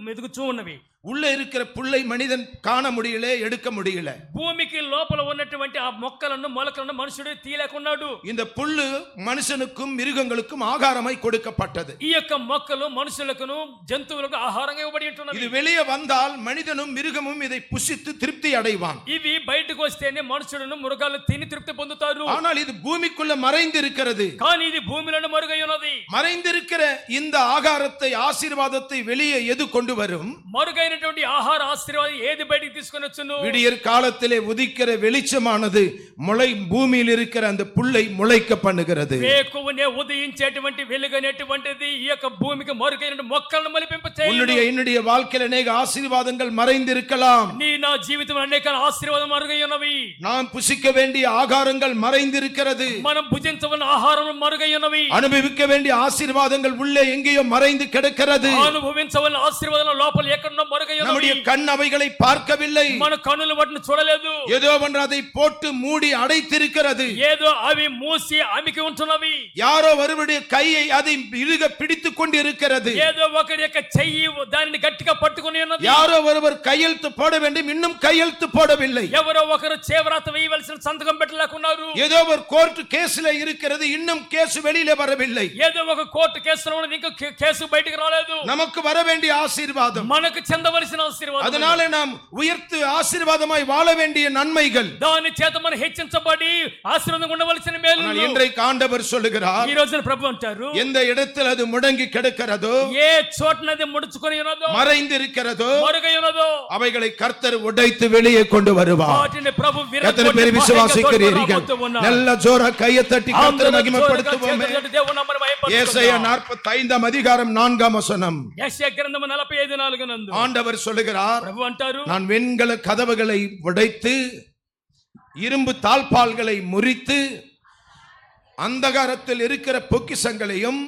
మెదుగుచూ ఉన్నవి. உள்ளே இருக்கிற புல்லை மனிதன் காண முடியல, எடுக்க முடியல. భూమికి లోపల ఉన్నటువంటి ఆ మొక్కలను మొలకలను మనుషుడు తీయలేకున్నాడు. இந்த புல்லு மனுஷனுக்கும் மிருகங்களுக்கும் ஆகாரமாய் கொடுக்கப்பட்டது. ఈ యొక్క మొక్కలు మనుషులకు జంతువులకు ఆహారంగా ఇవ్వబడి ఉంటున్నవి. இது வெளியே வந்தால் மனிதனும் மிருகமும் இதை புசித்து திருப்தி அடைவான். ఇవి బయటకు వస్తేనే మనుషులను మృగాలు తిని తృప్తి పొందుతారు. ஆனால் இது பூமிக்குள்ள மறைந்திருக்கிறது. కానీ ఇది భూమిలోనే మరుగై ఉన్నది. மறைந்திருக்கிற இந்த ஆகாரத்தை, ஆசீர்வாதத்தை வெளியே எது கொண்டு வரும்? మరుగైనటువంటి ఆహార ఆశీర్వాదం ఏది బయటికి తీసుకొని వచ్చును? விடியற் காலத்திலே உதிக்கிற வெளிச்சமானது முளை பூமியில் இருக்கிற அந்த புல்லை முளைக்க பண்ணுகிறது. వేకువనే ఉదయించేటువంటి వెలుగనేటువంటిది ఈ యొక్క భూమికి మరుగైన మొక్కలను మొలిపింప చేయును. என்னுடைய வாழ்க்கையில் அநேக ஆசீர்வாதங்கள் மறைந்திருக்கலாம். నీ నా జీవితంలో అనేక ఆశీర్వాదం మరుగై ఉన్నవి. நாம் புசிக்க வேண்டிய ஆகாரங்கள் மறைந்திருக்கிறது. మనం భుజించవలసిన ఆహారం మరుగై ఉన్నవి. அனுபவிக்க வேண்டிய ஆசீர்வாதங்கள் உள்ளே எங்கேயோ மறைந்து கிடக்கிறது. అనుభవించవలసిన ఆశీర్వాదం లోపల ఎక్కడో మరుగై ఉన్నవి. நம்முடைய கண் அவைகளை பார்க்கவில்லை. మన కన్నులు వాటిని చూడలేదు. ஏதோ ஒன்று அதை போட்டு மூடி அடைத்திருக்கிறது. ఏదో అవి మూసి అమికి ఉంటున్నవి. யாரோ ஒருவருடைய கையை அதை இறுக பிடித்துக் கொண்டு இருக்கிறது. ఏదో ఒకరి యొక్క చెయ్యి దానిని గట్టిగా పట్టుకొని ఉన్నది. யாரோ ஒருவர் கையெழுத்து போட வேண்டும், இன்னும் கையெழுத்து போடவில்லை. ఎవరో ఒకరు చేవరాత వేయవలసిన సంతకం పెట్టలేకున్నారు. ஏதோ ஒரு கோர்ட் கேஸ்ல இருக்கிறது, இன்னும் கேஸ் வெளியில வரவில்லை. ఏదో ఒక కోర్టు కేసులో ఉన్నది, ఇంకా కేసు బయటికి రాలేదు. நமக்கு வர வேண்டிய ஆசீர்வாதம், మనకు చెందవలసిన ఆశీర్వాదం, அதனால நாம் உயர்த்து ஆசீர்வாதமாய் வாழ வேண்டிய நன்மைகள், దాని చేత మనం హెచ్చించబడి ఆశీర్వాదం ఉండవలసిన మేలు. ஆனால் இன்றைக்கு ஆண்டவர் சொல்லுகிறார், ఈ రోజున ప్రభు అంటారు, எந்த இடத்தில் அது முடங்கி கிடக்கிறதோ, ఏ చోటనది ముడుచుకొని ఉన్నదో, மறைந்திருக்கிறதோ, మరుగై ఉన్నదో, அவைகளை கர்த்தர் உடைத்து வெளியே கொண்டு வருவார். వాటిని ప్రభు எத்தனை பேர் விசுவாசிக்கிறீர்கள்? நல்ல ஜோரா கையை தட்டி கர்த்தரை மகிமைப்படுத்துவோமே. ஏசாயா 45 அதிகாரம் 4 வசனம். యెషయా గ్రంథము 45:4 నందు ஆண்டவர் சொல்லுகிறார், ప్రభు అంటారు, நான் வெண்கல கதவுகளை உடைத்து இரும்பு தாழ்பால்களை முறித்து அந்தகாரத்தில் இருக்கிற பொக்கிஷங்களையும்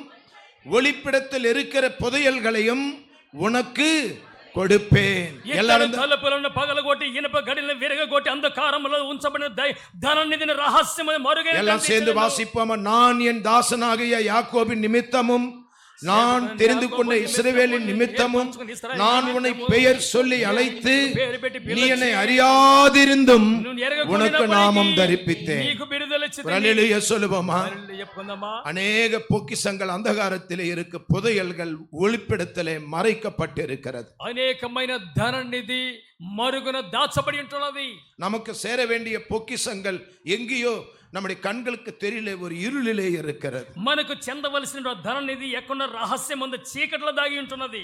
ஒளிப்பிடத்தில் இருக்கிற புதையல்களையும் உனக்கு கொடுப்பேன். எல்லாரும் తలుపులను పగలగొట్టి ఇనుప గడిలను విరగొట్టి అంధకారములో ఉంచబడిన ధననిధిని రహస్యమైన మరుగైన எல்லாம் சேர்ந்து வாசிப்போம். நான் என் தாசனாகிய யாக்கோபின் நிமித்தமும் நான் தெரிந்து கொண்ட இஸ்ரவேலின் நிமித்தமும் நான் உன்னை பெயர் சொல்லி அழைத்து நீ என்னை அறியாதிருந்தும் உனக்கு நாமம் தரிப்பித்தேன். నీకు బిరుదలిచ్చితిని. அல்லேலூயா சொல்லுவோமா? హల్లెలూయా చెప్పుకుందామా? அநேக பொக்கிஷங்கள் அந்தகாரத்திலே இருக்கு, புதையல்கள் ஒளிப்பிடத்திலே மறைக்கப்பட்டிருக்கிறது. అనేకమైన ధన నిధి మరుగున దాచబడి ఉంటున్నది. நமக்கு சேர வேண்டிய பொக்கிஷங்கள் எங்கேயோ நம்முடைய கண்களுக்கு தெரியல, ஒரு இருளிலே இருக்கிறது. మనకు చెందవలసిన ధన నిధి ఎక్కడ రహస్యం ఉంది, చీకట్లో దాగి ఉంటున్నది.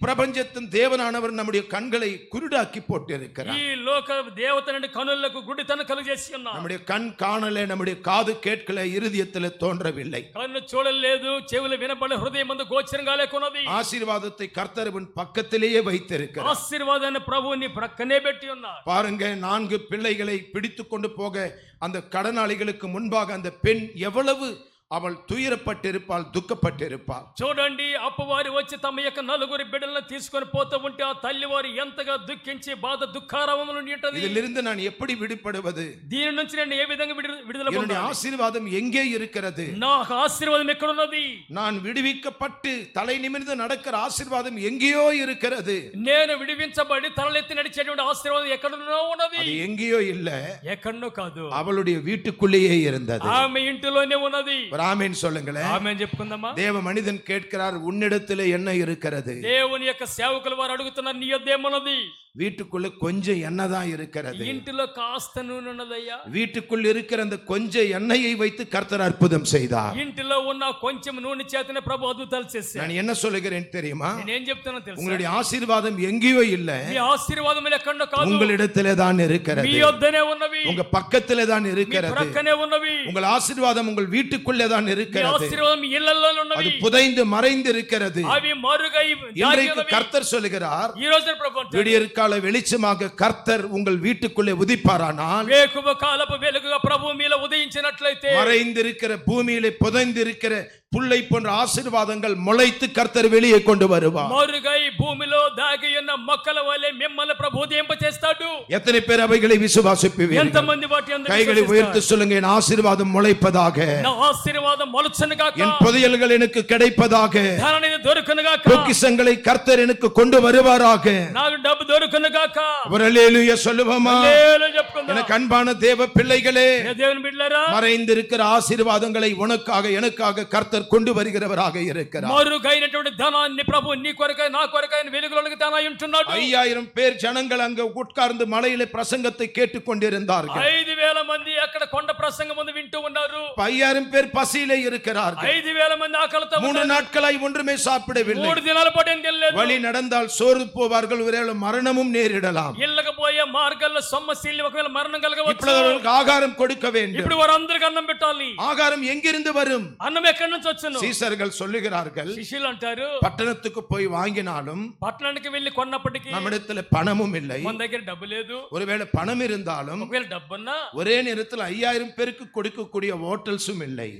பிரபஞ்சத்தின் தேவனானவர் நம்முடைய கண்களை குருடாக்கி போட்டிருக்கிறார். ఈ లోక దేవత నుండి కనులకు గుడితనం కలుగజేసి ఉన్నారు. நம்முடைய கண் காணல, நம்முடைய காது கேட்கல, இருதயத்தில் தோன்றவில்லை. కన్ను చూడలేదు, చెవులు వినపడలేదు, హృదయం మందు గోచరంగా లేకున్నది. ஆசீர்வாதத்தை கர்த்தர் உன் பக்கத்திலேயே வைத்திருக்கிறார். ఆశీర్వాదాన్ని ప్రభువు నీ ప్రక్కనే పెట్టి ఉన్నారు. பாருங்க, 4 பிள்ளைகளை பிடித்து கொண்டு போக அந்த கடனாளிகளுக்கு முன்பாக அந்த பெண் எவ்வளவு அவள் துயரப்பட்டிருப்பாள், துக்கப்பட்டிருப்பாள். చూడండి, అప్పవారు వచ్చి తమ యొక్క 4 బిడ్డలను తీసుకొని పోతూ ఉంటే ఆ తల్లి వారు ఎంతగా దుఃఖించి బాధ దుఃఖారవములు ఉంటది. இதிலிருந்து நான் எப்படி விடுபடுவது? దీని నుంచి నేను ఏ విధంగా విడుదల என்னுடைய పొందాలి? ஆசீர்வாதம் எங்கே இருக்கிறது? నాకు ఆశీర్వాదం ఎక్కడ ఉన్నది? நான் விடுவிக்கப்பட்டு தலை நிமிர்ந்து நடக்கிற ஆசீர்வாதம் எங்கேயோ இருக்கிறது. నేను విడిపించబడి తలెత్తి నడిచేటువంటి ఆశీర్వాదం ఎక్కడనో ఉన్నది. அது எங்கேயோ இல்ல, ఎక్కడనో కాదు, அவளுடைய வீட்டுக்குள்ளேயே இருந்தது. ఆమె ఇంటిలోనే ఉన్నది. ஆமென் சொல்லுங்களேன். ఆమేన్ చెప్పుకుందామా? தேவ மனிதன் கேட்கிறார், உன்னிடத்திலே என்ன இருக்கிறது? దేవుని యొక్క సేవకులు వారు అడుగుతున్నారు, నీ యొద్ద ఏమున్నది? வீட்டுக்குள்ள கொஞ்சம் எண்ணெய் தான் இருக்கிறது. ఇంటిలో కాస్త నూనె ఉన్నదయ్యా. வீட்டுக்குள் இருக்கிற அந்த கொஞ்சம் எண்ணெயை வைத்து கர்த்தர் அற்புதம் செய்தார். ఇంటిలో ఉన్న కొంచెం నూనె చేతనే ప్రభు అద్భుతాలు చేశారు. நான் என்ன சொல்லுகிறேன் தெரியுமா? నేనేం చెప్తానో తెలుసా? உங்களுடைய ஆசீர்வாதம் எங்கேயோ இல்ல, మీ ఆశీర్వాదం ఎక్కడో కాదు, உங்களிடத்திலே தான் இருக்கிறது. మీ యొద్దనే ఉన్నవి, உங்க பக்கத்திலே தான் మీ இருக்கிறது. ప్రక్కనే ఉన్నవి. உங்கள் ஆசீர்வாதம் உங்கள் வீட்டுக்குள்ளே தான் మీ இருக்கிறது. ఆశీర్వాదం మీ ఇళ్ళల్లో அது ఉన్నవి. புதைந்து மறைந்து இருக்கிறது. అవి మరుగై இன்றைக்கு దాగి ఉన్నవి. கர்த்தர் சொல்லுகிறார், ఈ రోజు ప్రభు అంటాడు, விடியற்கால வெளிச்சமாக கர்த்தர் உங்கள் வீட்டுக்குள்ளே உதிப்பாரானால், వేకువ కాలపు వెలుగుగా ప్రభు మీలో ఉదయించినట్లయితే மறைந்திருக்கிற பூமியிலே புதைந்திருக்கிற புல்லை போன்ற ஆசீர்வாதங்கள் முளைத்து கர்த்தர் வெளியே கொண்டு வருவார். మరుగై భూమిలో దాగి ఉన్న మొక్కల వలె మిమ్మల్ని ప్రభు ఉదయింప చేస్తాడు. எத்தனை பேர் அவைகளை விசுவாசிப்பீர்கள்? ఎంతమంది వాటి యందు கைகளை உயர்த்தி சொல்லுங்க, என் ஆசீர்வாதம் முளைப்பதாக, నా ఆశీర్వాదం మొలచును గాక, என் புதையல்கள் எனக்கு கிடைப்பதாக, ధననిధి దొరుకును గాక, பொக்கிஷங்களை கர்த்தர் எனக்கு கொண்டு வருவாராக. నాకు డబ్బు దొరుకును గాక. ஒரு அல்லேலூயா சொல்லுவோமா? హల్లెలూయా చెప్పుకుందాం. எனக்கு அன்பான தேவ பிள்ளைகளே, ఏ దేవుని బిడ్డలారా, மறைந்திருக்கிற ஆசீர்வாதங்களை உனக்காக எனக்காக கர்த்தர் கொண்டு வருகிறவராக இருக்கிறார். మరుగైనటువంటి ధనాన్ని ప్రభు నీ కొరకై నా కొరకై వెలుగులోనికి తానై ఉంటున్నాడు. 5000 பேர் ஜனங்கள் அங்க உட்கார்ந்து மலையிலே பிரசங்கத்தை கேட்டுக்கொண்டிருந்தார்கள். 5000 మంది అక్కడ కొండ ప్రసంగం ముందు వింటూ ఉన్నారు. 5000 பேர் பசியிலே இருக்கிறார்கள். 5000 మంది ఆకలితో 3 நாட்களாய் ஒன்றுமே சாப்பிடவில்லை. 3 దినాల పాటు ఏం తినలేదు. வழி நடந்தால் சோர்ந்து போவார்கள், ஒருவேளை மரணமும் நேரிடலாம். ఇళ్ళకి పోయే మార్గాల్లో సొమ్మసిల్లి ఒకవేళ మరణం కలగవచ్చు. இப்பொழுது அவர்களுக்கு ஆகாரம் கொடுக்க வேண்டும். ఇప్పుడు వారందరికీ అన్నం పెట్టాలి. ஆகாரம் எங்கிருந்து வரும்? అన్నం ఎక్కడి నుంచి వచ్చును? சீசர்கள் சொல்லுகிறார்கள், శిష్యులు అంటారు, பட்டணத்துக்கு போய் வாங்கினாலும் పట్టణానికి వెళ్లి కొన్నప్పటికీ நம்மிடத்துல பணமும் இல்லை. మన దగ్గర డబ్బు లేదు. ஒருவேளை பணம் இருந்தாலும் ఒకవేళ డబ్బున్నా ஒரே நேரத்தில் 5000 பேருக்கு கொடுக்கக்கூடிய ஹோட்டல்ஸும் இல்லை.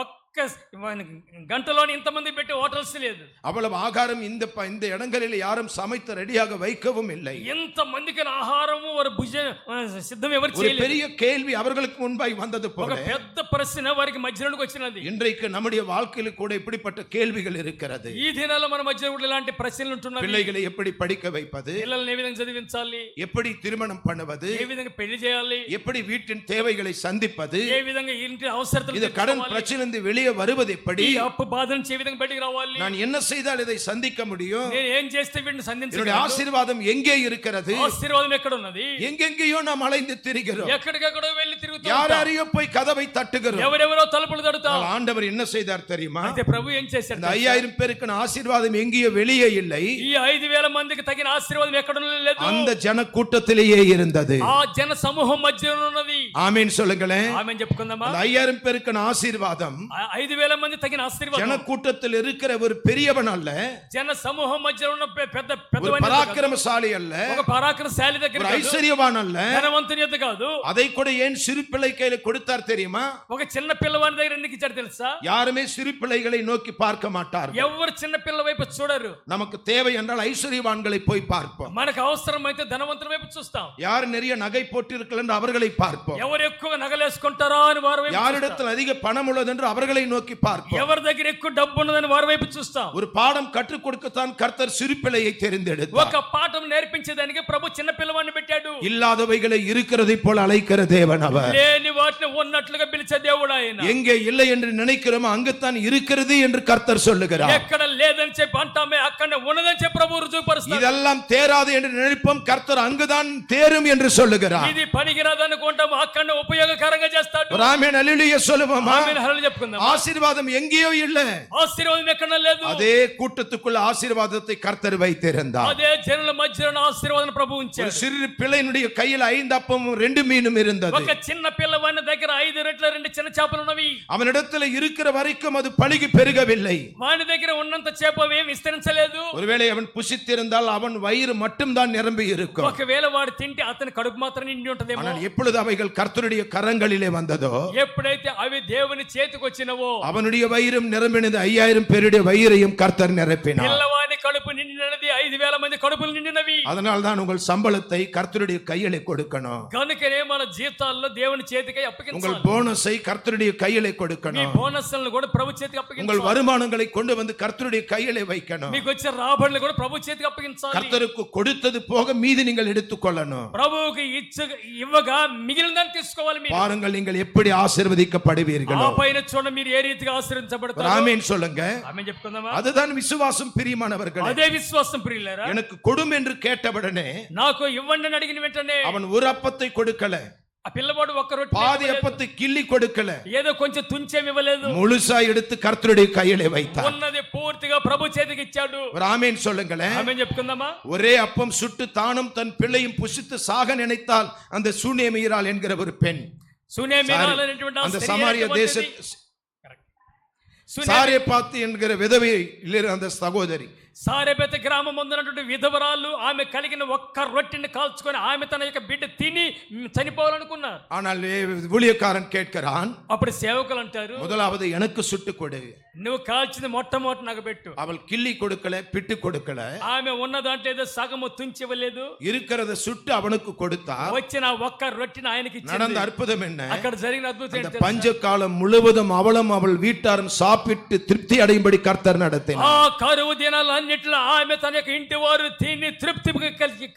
ఒక్క గంటలోని ఇంతమంది పెట్టి హోటల్స్ లేదు. அவ்வளவு ஆகாரம் இந்த இடங்களில் யாரும் சமைத்து ரெடியாக வைக்கவும் இல்லை. ఇంత మందికి ఆహారము వారు సిద్ధం ఎవరు ஒரு చేయలేదు. பெரிய கேள்வி அவர்களுக்கு முன்பாய் வந்தது ఒక போல పెద్ద ప్రశ్న వారికి మధ్యలోకి వచ్చినది. இன்றைக்கு நம்முடைய வாழ்க்கையில் கூட இப்படிப்பட்ட கேள்விகள் இருக்கிறது. ఈ దినాల్లో మన మధ్య కూడా ఇలాంటి ప్రశ్నలు ఉంటున్నాయి. பிள்ளைகளை எப்படி படிக்க வைப்பது? పిల్లల్ని ఏ విధంగా చదివించాలి? எப்படி திருமணம் பண்ணுவது? ఏ విధంగా పెళ్లి చేయాలి? எப்படி வீட்டின் தேவைகளை சந்திப்பது? ఏ విధంగా ఇంటి అవసరతలు இது கடன் பிரச்சனையிலிருந்து வெளியே வருவது எப்படி? ఈ అప్పు బాధ నుంచి ఏ విధంగా బయటికి రావాలి? நான் என்ன செய்தால் இதை சந்திக்க முடியும்? నేను ఏం చేస్తే వీటిని என்னுடைய సంధించగలను? ஆசீர்வாதம் எங்கே இருக்கிறது? ఆశీర్వాదం ఎక్కడ ఉన్నది? எங்கெங்கேயோ நாம் அலைந்து திரிகிறோம். ఎక్కడికెక్కడో వెళ్ళి తిరుగుతూ யாரையோ போய் கதவை தட்டுகிறோம். ఎవరెవరో తలుపులు తడుతాం. ஆனால் ఆండவர் என்ன செய்தார் தெரியுமா? అయితే ప్రభు ఏం చేశాడు? இந்த 5000 பேருக்கு ஆசீர்வாதம் எங்கேயோ வெளியே இல்லை, ఈ 5000 మందికి తగిన ఆశీర్వాదం ఎక్కడ లేదు. அந்த ஜன கூட்டத்திலேயே இருந்தது. ఆ జన సమూహం మధ్యలో ఉన్నది. ஆமென் சொல்லுங்களேன். ఆమేన్ చెప్పుకుందామా? அந்த 5000 பேருக்கு ஆசீர்வாதம் 5000 మంది తగిన ఆశీర్వాదం ஜன கூட்டத்தில் இருக்கிற ஒரு பெரியவன் அல்ல, జన సమూహం మధ్యలో ఉన్న పెద్ద ஒரு పెద్దవాని பராக்கிரமசாலி அல்ல, ఒక పరాక్రమశాలి దగ్గర ஒரு కాదు, ஐஸ்வர்யவான் அல்ல. ధనవంతుని యొద్ద కాదు. அதை கூட ஏன் சிறு பிள்ளை கையில கொடுத்தார் தெரியுமா? ఒక చిన్న పిల్లవాని దగ్గర ఎందుకు ఇచ్చాడు తెలుసా? யாருமே சிறு பிள்ளைகளை நோக்கி பார்க்க மாட்டார்கள். ఎవరు చిన్న పిల్ల వైపు చూడరు. நமக்கு தேவை என்றால் ஐஸ்வர்யவான்களை போய் பார்ப்போம். మనకు అవసరమైతే ధనవంతుల వైపు చూస్తాం. யார் நிறைய நகை போட்டிருக்கிறார்கள் என்று அவர்களை பார்ப்போம். ఎవరు ఎక్కువ నగలేసుకుంటారో అని వారి వైపు చూస్తాం. யாரிடத்தில் அதிக பணம் உள்ளது என்று அவர்களை நோக்கி பார்ப்போம். ఎవరి దగ్గర ఎక్కువ డబ్బు ఉన్నదని వారి వైపు చూస్తాం. ஒரு பாடம் கற்றுக் கொடுக்கத்தான் கர்த்தர் சிறு பிள்ளையை தெரிந்தெடுத்தார். ఒక పాఠం నేర్పించేదానికి ప్రభు చిన్న పిల్లవాడిని పెట్టాడు. இல்லாதவைகளை இருக்கிறதை போல அழைக்கிற தேவன் அவர். లేని వాటిని ఉన్నట్లుగా పిలిచే దేవుడు ఆయన. எங்கே இல்லை என்று நினைக்கிறோமோ அங்குத்தான் இருக்கிறது என்று கர்த்தர் சொல்லுகிறார். ఎక్కడ లేదని చెప్పి అంటామే అక్కడ ఉన్నదని చెప్పి ప్రభు రుజువుపరుస్తాడు. இதெல்லாம் தேராது என்று நினைப்போம், கர்த்தர் அங்குதான் தேரும் என்று சொல்லுகிறார். ఇది పనికిరాదు అనుకుంటాం, అక్కడ ఉపయోగకరంగా చేస్తాడు. ஆமென் அல்லேலூயா சொல்லுவோமா? ఆమేన్ హల్లెలూయా చెప్పుకుందాం. ஆசீர்வாதம் எங்கேயோ இல்ல, ఆశీర్వాదం ఎక్కడ లేదు. அதே கூட்டத்துக்குள்ள ஆசீர்வாதத்தை கர்த்தர் வைத்திருந்தார். అదే జనుల మధ్యలో ఆశీర్వాదం ప్రభు ஒரு ఉంచాడు. சிறு பிள்ளையினுடைய கையில் 5 அப்பமும் 2 மீனும் இருந்தது. ఒక చిన్న పిల్లవాడి దగ్గర 5 రెట్ల 2 చిన్న చేపలు ఉన్నవి. அவனிடத்தில் இருக்கிற வரைக்கும் அது பலுகி பெருகவில்லை. వాని దగ్గర ఉన్నంత చేప ఏం విస్తరించలేదు. ஒருவேளை அவன் புசித்திருந்தால் அவன் வயிறு மட்டும்தான் நிரம்பி இருக்கும். ఒకవేళ వాడు తింటే అతని కడుపు మాత్రం నిండి ఉంటదేమో. ஆனால் எப்பொழுது அவைகள் கர்த்தருடைய கரங்களிலே வந்ததோ, ఎప్పుడైతే అవి దేవుని చేతికి వచ్చినవో, அவனுடைய வயிறும் நிரம்பினது. 5000 பேருடைய வயிறையும் கர்த்தர் நிரப்பினார். పిల్లవాని కడుపు నిండినది, 5000 మంది కడుపులు నిండినవి. அதனால் தான் உங்கள் சம்பளத்தை கர்த்தருடைய கையிலே கொடுக்கணும். కనుకనే మన జీతాల్లో దేవుని చేతికి உங்கள் అప్పగించాలి. போனஸை கர்த்தருடைய கையிலே మీ கொடுக்கணும். బోనస్లను కూడా ప్రభు చేతికి உங்கள் అప్పగించాలి. வருமானங்களை கொண்டு வந்து கர்த்தருடைய கையிலே வைக்கணும். మీకు వచ్చే రాబడులు కూడా ప్రభు చేతికి అప్పగించాలి. கர்த்தருக்கு கொடுத்தது போக மீதி நீங்கள் எடுத்துக்கொள்ளணும். ప్రభువుకి ఇవ్వగా మిగిలినదాన్ని తీసుకోవాలి. మీరు பாருங்கள் நீங்கள் எப்படி ஆசீர்வதிக்கப்படுவீர்கள். ఆ పైన చూడండి మీరు ఏ రీతిగా ఆశీర్వదించబడతారు. ஆமென் சொல்லுங்க. ఆమేన్ చెప్పుకుందామా? அதுதான் விசுவாசம் பிரியமானவர்களே. అదే విశ్వాసం ప్రియులారా. எனக்கு கொடும் என்று கேட்டவுடனே నాకు ఇవ్వండి అని అడిగిన వెంటనే அவன் ஒரு அப்பத்தை கொடுக்கல, ఆ పిల్లవాడు ఒక్క రొట్టె பாதி ఇవ్వలేదు. அப்பத்தை கிள்ளி கொடுக்கல, ఏదో కొంచెం తుంచేం ఇవ్వలేదు. முழுசா எடுத்து கர்த்தருடைய கையிலே வைத்தார். ఉన్నది పూర్తిగా ప్రభు చేతికి ఇచ్చాడు. ஒரு ஆமென் சொல்லுங்களேன். ఆమేన్ చెప్పుకుందామా? ஒரே அப்பம் சுட்டு தானும் தன் பிள்ளையும் புசித்து சாக நினைத்தால் அந்த சூனேமியரால் என்கிற ஒரு பெண், సునేమిరాలు అనేటువంటి ఆ அந்த స్త్రీ சமாரிய தேச అనేటువంటిది. సునే- சாரேபாத்து என்கிற விதவை அந்த சகோதரி, సారెబెత గ్రామం ఉన్నటువంటి విధవరాలు ఆమె కలిగిన ఒక్క రొట్టెని కాల్చుకొని ఆమె తన యొక్క బిడ్డ తిని చనిపోవాలనుకున్నారు. ஆனால் ஊழியக்காரன் கேட்கிறான், అప్పుడు సేవకులు అంటారు, முதலாவது எனக்கு சுட்டு கொடு. నువ్వు కాల్చింది మొట్టమొదటి నాకు పెట్టు. அவள் கிள்ளி கொடுக்கல, பிட்டு கொடுக்கல, ఆమె ఉన్న దాంట్లో ఏదో సగము తుంచివ్వలేదు. இருக்கிறத சுட்டு அவனுக்கு கொடுத்தா. వచ్చిన ఒక్క రొట్టెని ఆయనకి நடந்த ఇచ్చింది. அற்புதம் என்ன? అక్కడ జరిగిన అద్భుతం அந்த ఏంటి తెలుసా? பஞ்ச காலம் முழுவதும் அவளும் அவள் வீட்டாரும் சாப்பிட்டு திருப்தி அடையும்படி கர்த்தர் நடத்தினார். ఆ కరువు దినాలన్నిటిలో ఆమె తన యొక్క ఇంటి వారు తిని తృప్తి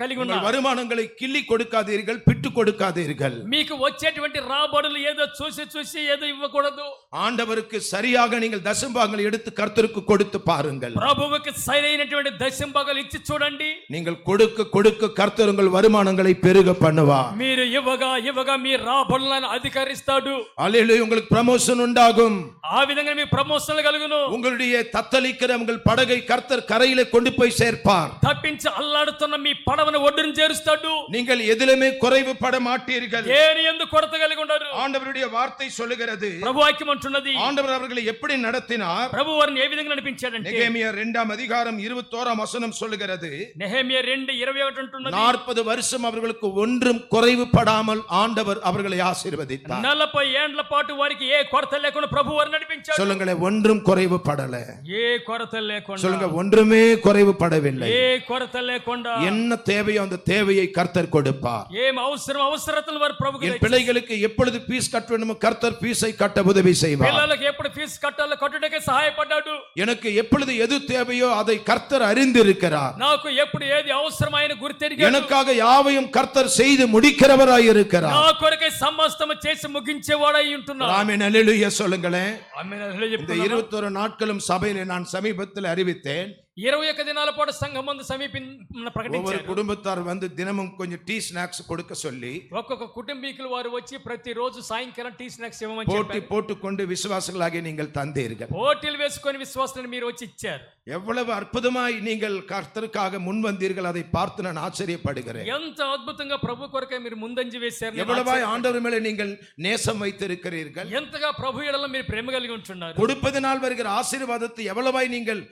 కలిగి உங்கள் ఉన్నారు. வருமானங்களை கிள்ளி கொடுக்காதீர்கள், பிட்டு கொடுக்காதீர்கள். మీకు వచ్చేటువంటి రాబడులు ఏదో చూసి చూసి ఏదో ఇవ్వకూడదు. ஆண்டவருக்கு சரியாக நீங்கள் தசம்பாகங்களை எடுத்து கர்த்தருக்கு கொடுத்து பாருங்கள். ప్రభువుకి సరైనటువంటి దశంభాగాలు ఇచ్చి చూడండి. நீங்கள் கொடுக்க கொடுக்க கர்த்தர் உங்கள் வருமானங்களை பெருக பண்ணுவார். మీరు ఇవ్వగా ఇవ్వగా మీ రాబడులను అధికరిస్తాడు. அல்லேலூயா. உங்களுக்கு ப்ரமோஷன் உண்டாகும். ఆ విధంగా మీ ప్రమోషన్లు కలుగును. உங்களுடைய தத்தளிக்கிற உங்கள் படகை கர்த்தர் கரையிலே கொண்டு போய் சேர்ப்பார். తప్పించి అల్లాడుతున్న మీ పడవను ఒడ్డును చేరుస్తాడు. நீங்கள் எதிலுமே குறைவு பட மாட்டீர்கள். దేని యందు కొరత కలిగి ఉండరు. ஆண்டவருடைய வார்த்தை சொல்லுகிறது. ప్రభు వాక్యం అంటున్నది, ஆண்டவர் அவர்களை எப்படி நடத்தினார்? ప్రభు వారిని ఏ విధంగా నడిపించాడంటే, நெகேமியா 2ஆம் அதிகாரம் 21ஆம் வசனம் சொல்லுகிறது, నెహెమియా 2:21 అంటున్నది, 40 வருஷம் அவர்களுக்கு ஒன்றும் குறைவு படாமல் ஆண்டவர் அவர்களை ஆசீர்வதித்தார். 40 ఏండ్ల పాటు వారికి ఏ కొరత లేకుండా ప్రభు వారిని నడిపించాడు. சொல்லுங்களேன், ஒன்றும் குறைவு படல. ఏ కొరత లేకుండా, சொல்லுங்க, ஒன்றுமே குறைவு படவில்லை. ఏ కొరత లేకుండా என்ன தேவையோ அந்த தேவையை கர்த்தர் கொடுப்பார். ఏం అవసరతలు వారు ప్రభుకి என் దయచేస్తారు. பிள்ளைகளுக்கு எப்பொழுது ஃபீஸ் கட்ட வேண்டுமோ கர்த்தர் ஃபீஸை கட்ட உதவி செய்வார். పిల్లలకు ఎప్పుడు ఫీజు కట్టాలో కట్టుటకే సహాయపడ్డాడు. எனக்கு எப்பொழுது எது தேவையோ அதை கர்த்தர் அறிந்திருக்கிறார். నాకు ఎప్పుడు ఏది అవసరం ఆయన గుర్తెరిగాడు. எனக்காக யாவையும் கர்த்தர் செய்து முடிக்கிறவராய் இருக்கிறார். నా కొరకై సమస్తము చేసి ముగించేవాడై ఉంటున్నాడు. ஆமென் அல்லேலூயா சொல்லுங்களேன். ఆమేన్ హల్లెలూయా இந்த చెప్పుకుందామా? 21 நாட்களும் சபையிலே நான் சமீபத்தில் அறிவித்தேன். 21 దినాల పాటు సంఘం ముందు ஒவ்வொரு ప్రకటించారు. குடும்பத்தார் வந்து தினமும் கொஞ்சம் டீ ஸ்நாக்ஸ் கொடுக்க சொல்லி ఒక్కొక్క కుటుంబీకులు వారు వచ్చి ప్రతిరోజు సాయంకాలం టీ స్నాక్స్ ఇవ్వమని போட்டி చెప్పారు. போட்டுக்கொண்டு விசுவாசிகளாகி நீங்கள் தந்தீர்கள். పోటీలు వేసుకొని విశ్వాసాన్ని మీరు వచ్చి ఇచ్చారు. எவ்வளவு அற்புதமாய் நீங்கள் கர்த்தருக்காக முன் வந்தீர்கள், அதை பார்த்து நான் ஆச்சரியப்படுகிறேன். ఎంత అద్భుతంగా ప్రభు కొరకై మీరు ముందంజ వేశారు. నేను எவ்வளவாய் ఆశ్చర్యపోయాను. ஆண்டவர் மேலே நீங்கள் நேசம் வைத்திருக்கிறீர்கள். ఎంతగా ప్రభు ఎడల మీరు ప్రేమ కలిగి ఉంటున్నారు. கொடுப்பதனால் வருகிற ஆசீர்வாதத்தை எவ்வளவாய் நீங்கள்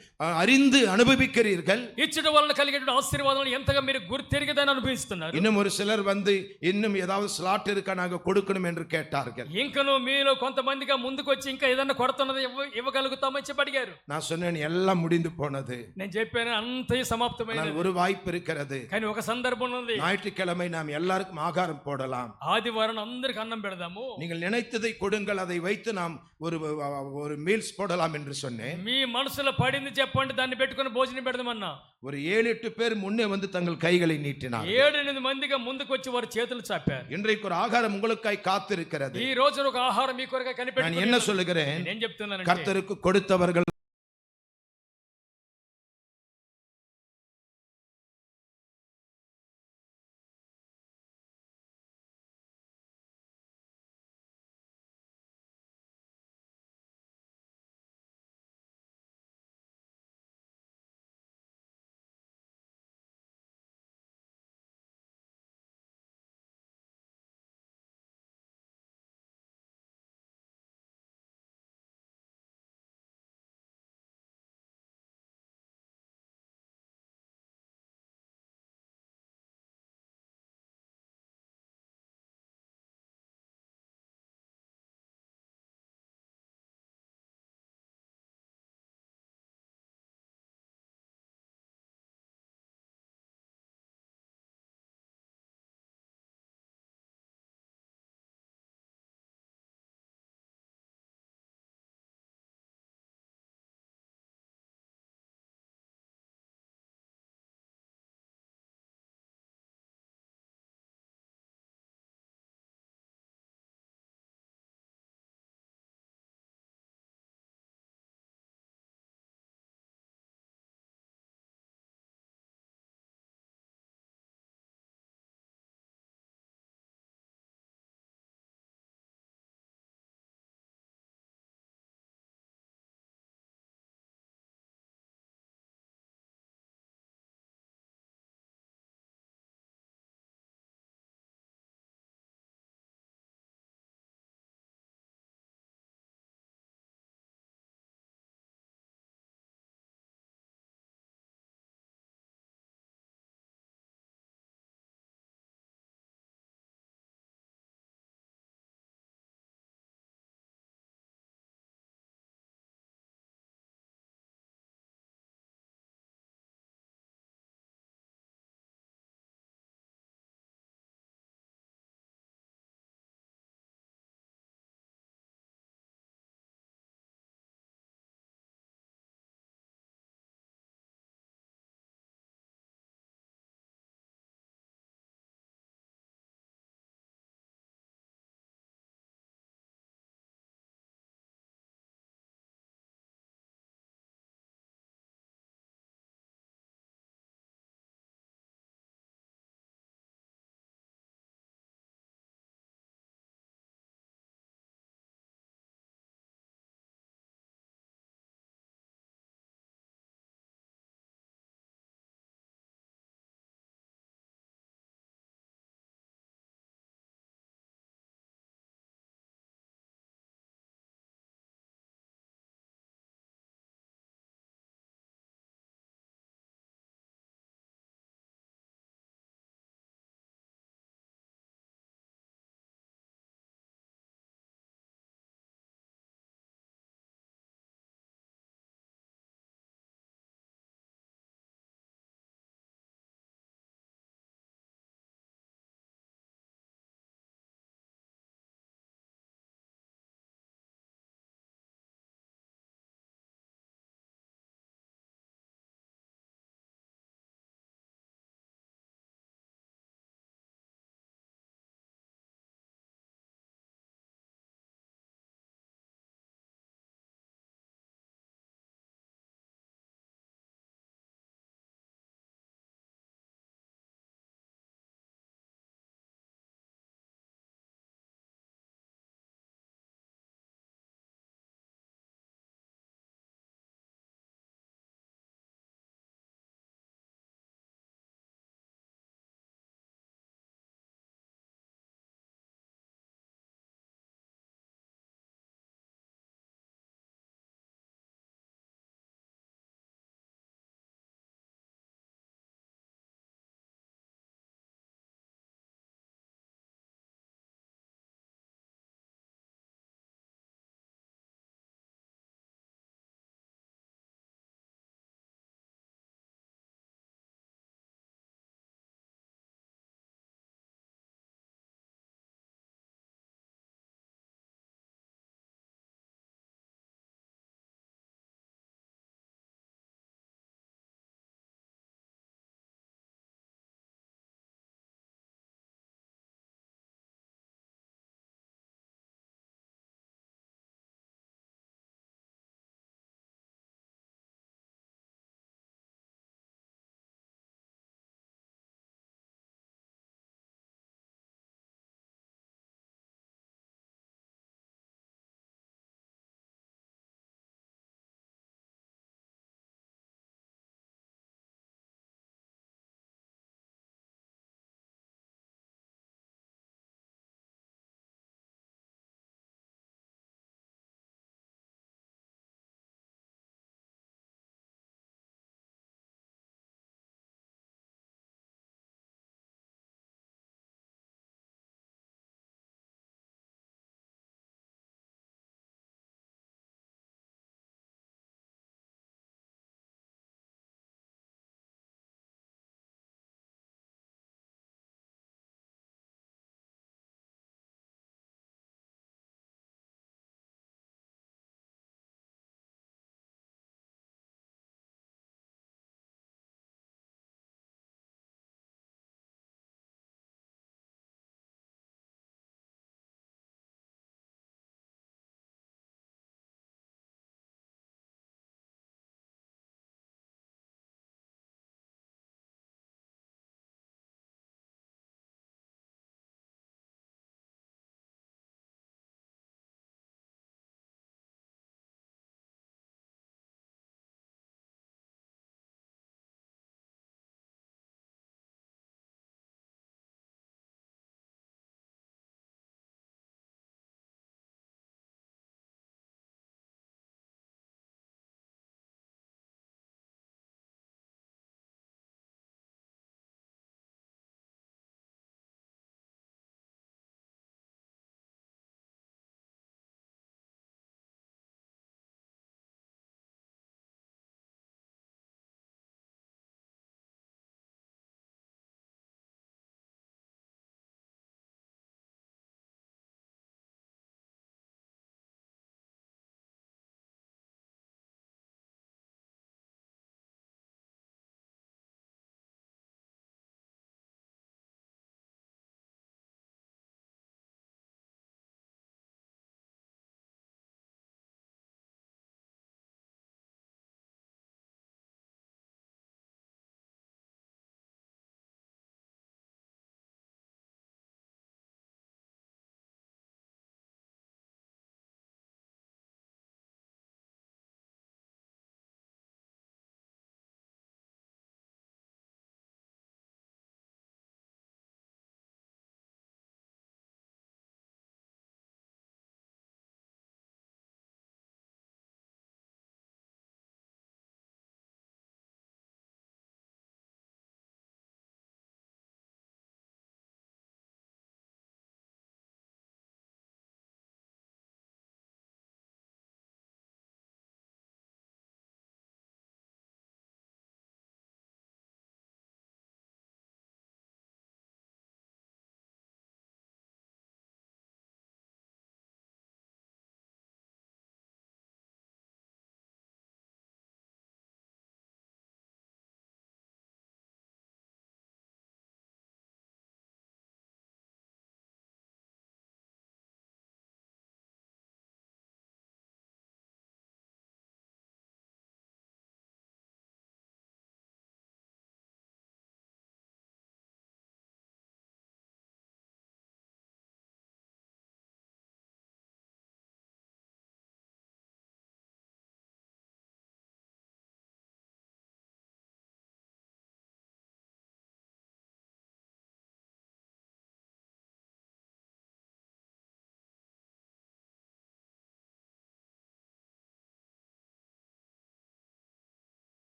அறிந்து அனுபவிக்கிறீர்கள். ఇచ్చుట వలన కలిగేటువంటి ఆశీర్వాదాలను ఎంతగా మీరు గుర్తెరిగి దాన్ని అనుభవిస్తున్నారు. இன்னும் ஒரு சிலர் வந்து இன்னும் ஏதாவது ஸ்லாட் இருக்கா நாங்க கொடுக்கணும் என்று கேட்டார்கள். ఇంకను మీలో కొంతమందిగా ముందుకు వచ్చి ఇంకా ఏదన్నా కొడుతున్నది ఇవ్వగలుగుతామని చెప్పి అడిగారు. நான் சொன்னேன் எல்லாம் முடிந்து போனது. నేను చెప్పాను అంతయు ஆனால் సమాప్తమైనది. ஒரு வாய்ப்பு இருக்கிறது. కానీ ఒక సందర్భం ఉంది. ஞாயிற்றுக்கிழமை நாம் எல்லாருக்கும் ஆகாரம் போடலாம். ఆదివారం అందరికి అన్నం పెడదాము. நீங்கள் நினைத்ததை கொடுங்கள், அதை வைத்து நாம் ஒரு மீல்ஸ் போடலாம் என்று சொன்னேன். మీ మనసులో పడింది చెప్పండి, దాన్ని పెట్టుకొని భోజనం పెడదామన్నా. ஒரு 7-8 பேர் முன்னே வந்து தங்கள் கைகளை நீட்டினார். 7-8 మందిగా ముందుకు వచ్చి వారి చేతులు చాపారు. இன்றைக்கு ஒரு ஆகாரம் உங்களுக்காய் காத்திருக்கிறது. ఈ రోజు ఒక ఆహారం మీ కొరగా நான் కనిపెట్టుకొని என்ன சொல்லுகிறேன், నేను చెప్తున్నాను, கர்த்தருக்கு கொடுத்தவர்கள்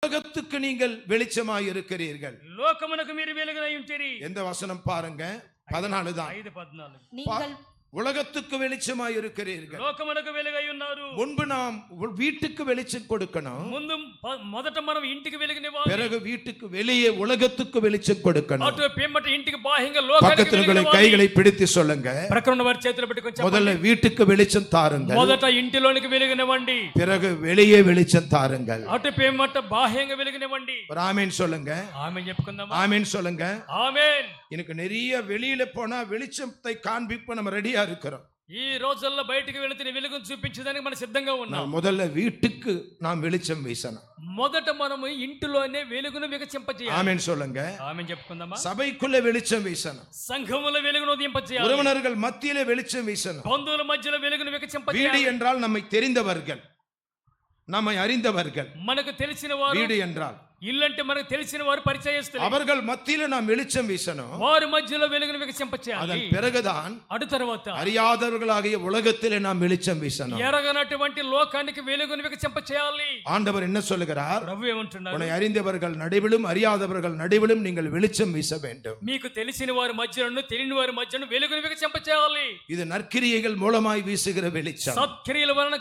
உலகத்துக்கு நீங்கள் வெளிச்சமாய் இருக்கிறீர்கள். లోకమునకు మీరు వెలుగునై ఉంటిరి. எந்த வசனம் பாருங்க? 14 தான். 5:14. நீங்கள் உலகத்துக்கு வெளிச்சமாய் இருக்கிறீர்கள். లోకమునకు వెలుగై ఉన్నారు. முன்பு நாம் வீட்டுக்கு வெளிச்சம் கொடுக்கணும், ముందు మొదట మనం ఇంటికి వెలుగునివ్వాలి. பிறகு வீட்டுக்கு வெளியே உலகத்துக்கு வெளிச்சம் கொடுக்கணும். అటు పిమ్మట ఇంటికి బాహ్యంగా లోకానికి பக்கத்துல వెలుగునివ్వాలి. கைகளை பிடித்து சொல்லுங்க, ప్రక్కన వారి చేతులు పెట్టుకొని చెప్పండి. முதல்ல வீட்டுக்கு வெளிச்சம் தாருங்கள், మొదట ఇంటిలోనికి వెలుగునివ్వండి. பிறகு வெளியே வெளிச்சம் தாருங்கள். అటు పిమ్మట బాహ్యంగా వెలుగునివ్వండి. ஒரு ஆமேன் சொல்லுங்க, ఆమేన్ చెప్పుకుందామా? ஆமேன் சொல்லுங்க. ఆమేన్. எனக்கு நிறைய வெளியில போனா வெளிச்சத்தை காண்பிப்ப நம்ம ரெடியா இருக்கிறோம். ఈ రోజుల్లో బయటికి వెళితే వెలుగును చూపించడానికి మనం సిద్ధంగా ఉన్నాం. முதல்ல வீட்டுக்கு நாம் வெளிச்சம் வீசணும். మొదట మనము ఇంటిలోనే వెలుగును వికసింపజేయాలి. ஆமேன் சொல்லுங்க. ఆమేన్ చెప్పుకుందామా? சபைக்குள்ள வெளிச்சம் வீசணும், సంఘములో వెలుగును ఉదయింపజేయాలి. உறவினர்கள் மத்தியிலே வெளிச்சம் வீசணும். బంధువుల మధ్యలో వెలుగును வீடு వికసింపజేయాలి. என்றால் நம்மை தெரிந்தவர்கள், நம்மை அறிந்தவர்கள். మనకు తెలిసిన వారు, வீடு என்றால் ఇల్లంటే మనకు తెలిసిన వారు పరిచయస్తులు. அவர்கள் மத்தியில நாம் வெளிச்சம் வீசணும். వారి మధ్యలో వెలుగును వికసింపజేయాలి. அதன் பிறகுதான் అటు తర్వాత அறியாதவர்களாகிய உலகத்திலே நாம் வெளிச்சம் வீசணும். ఎరగనటువంటి లోకానికి వెలుగును వికసింపజేయాలి. ஆண்டவர் என்ன சொல்லுகிறார்? ప్రభు ఏమంటున్నారు? உன்னை அறிந்தவர்கள் நடுவிலும் அறியாதவர்கள் நடுவிலும் நீங்கள் வெளிச்சம் வீச வேண்டும். మీకు తెలిసిన వారి మధ్యను తెలియని వారి మధ్యను వెలుగును వికసింపజేయాలి. இது நற்கிரியைகள் மூலமாய் வீசுகிற வெளிச்சம். సత్క్రియల వలన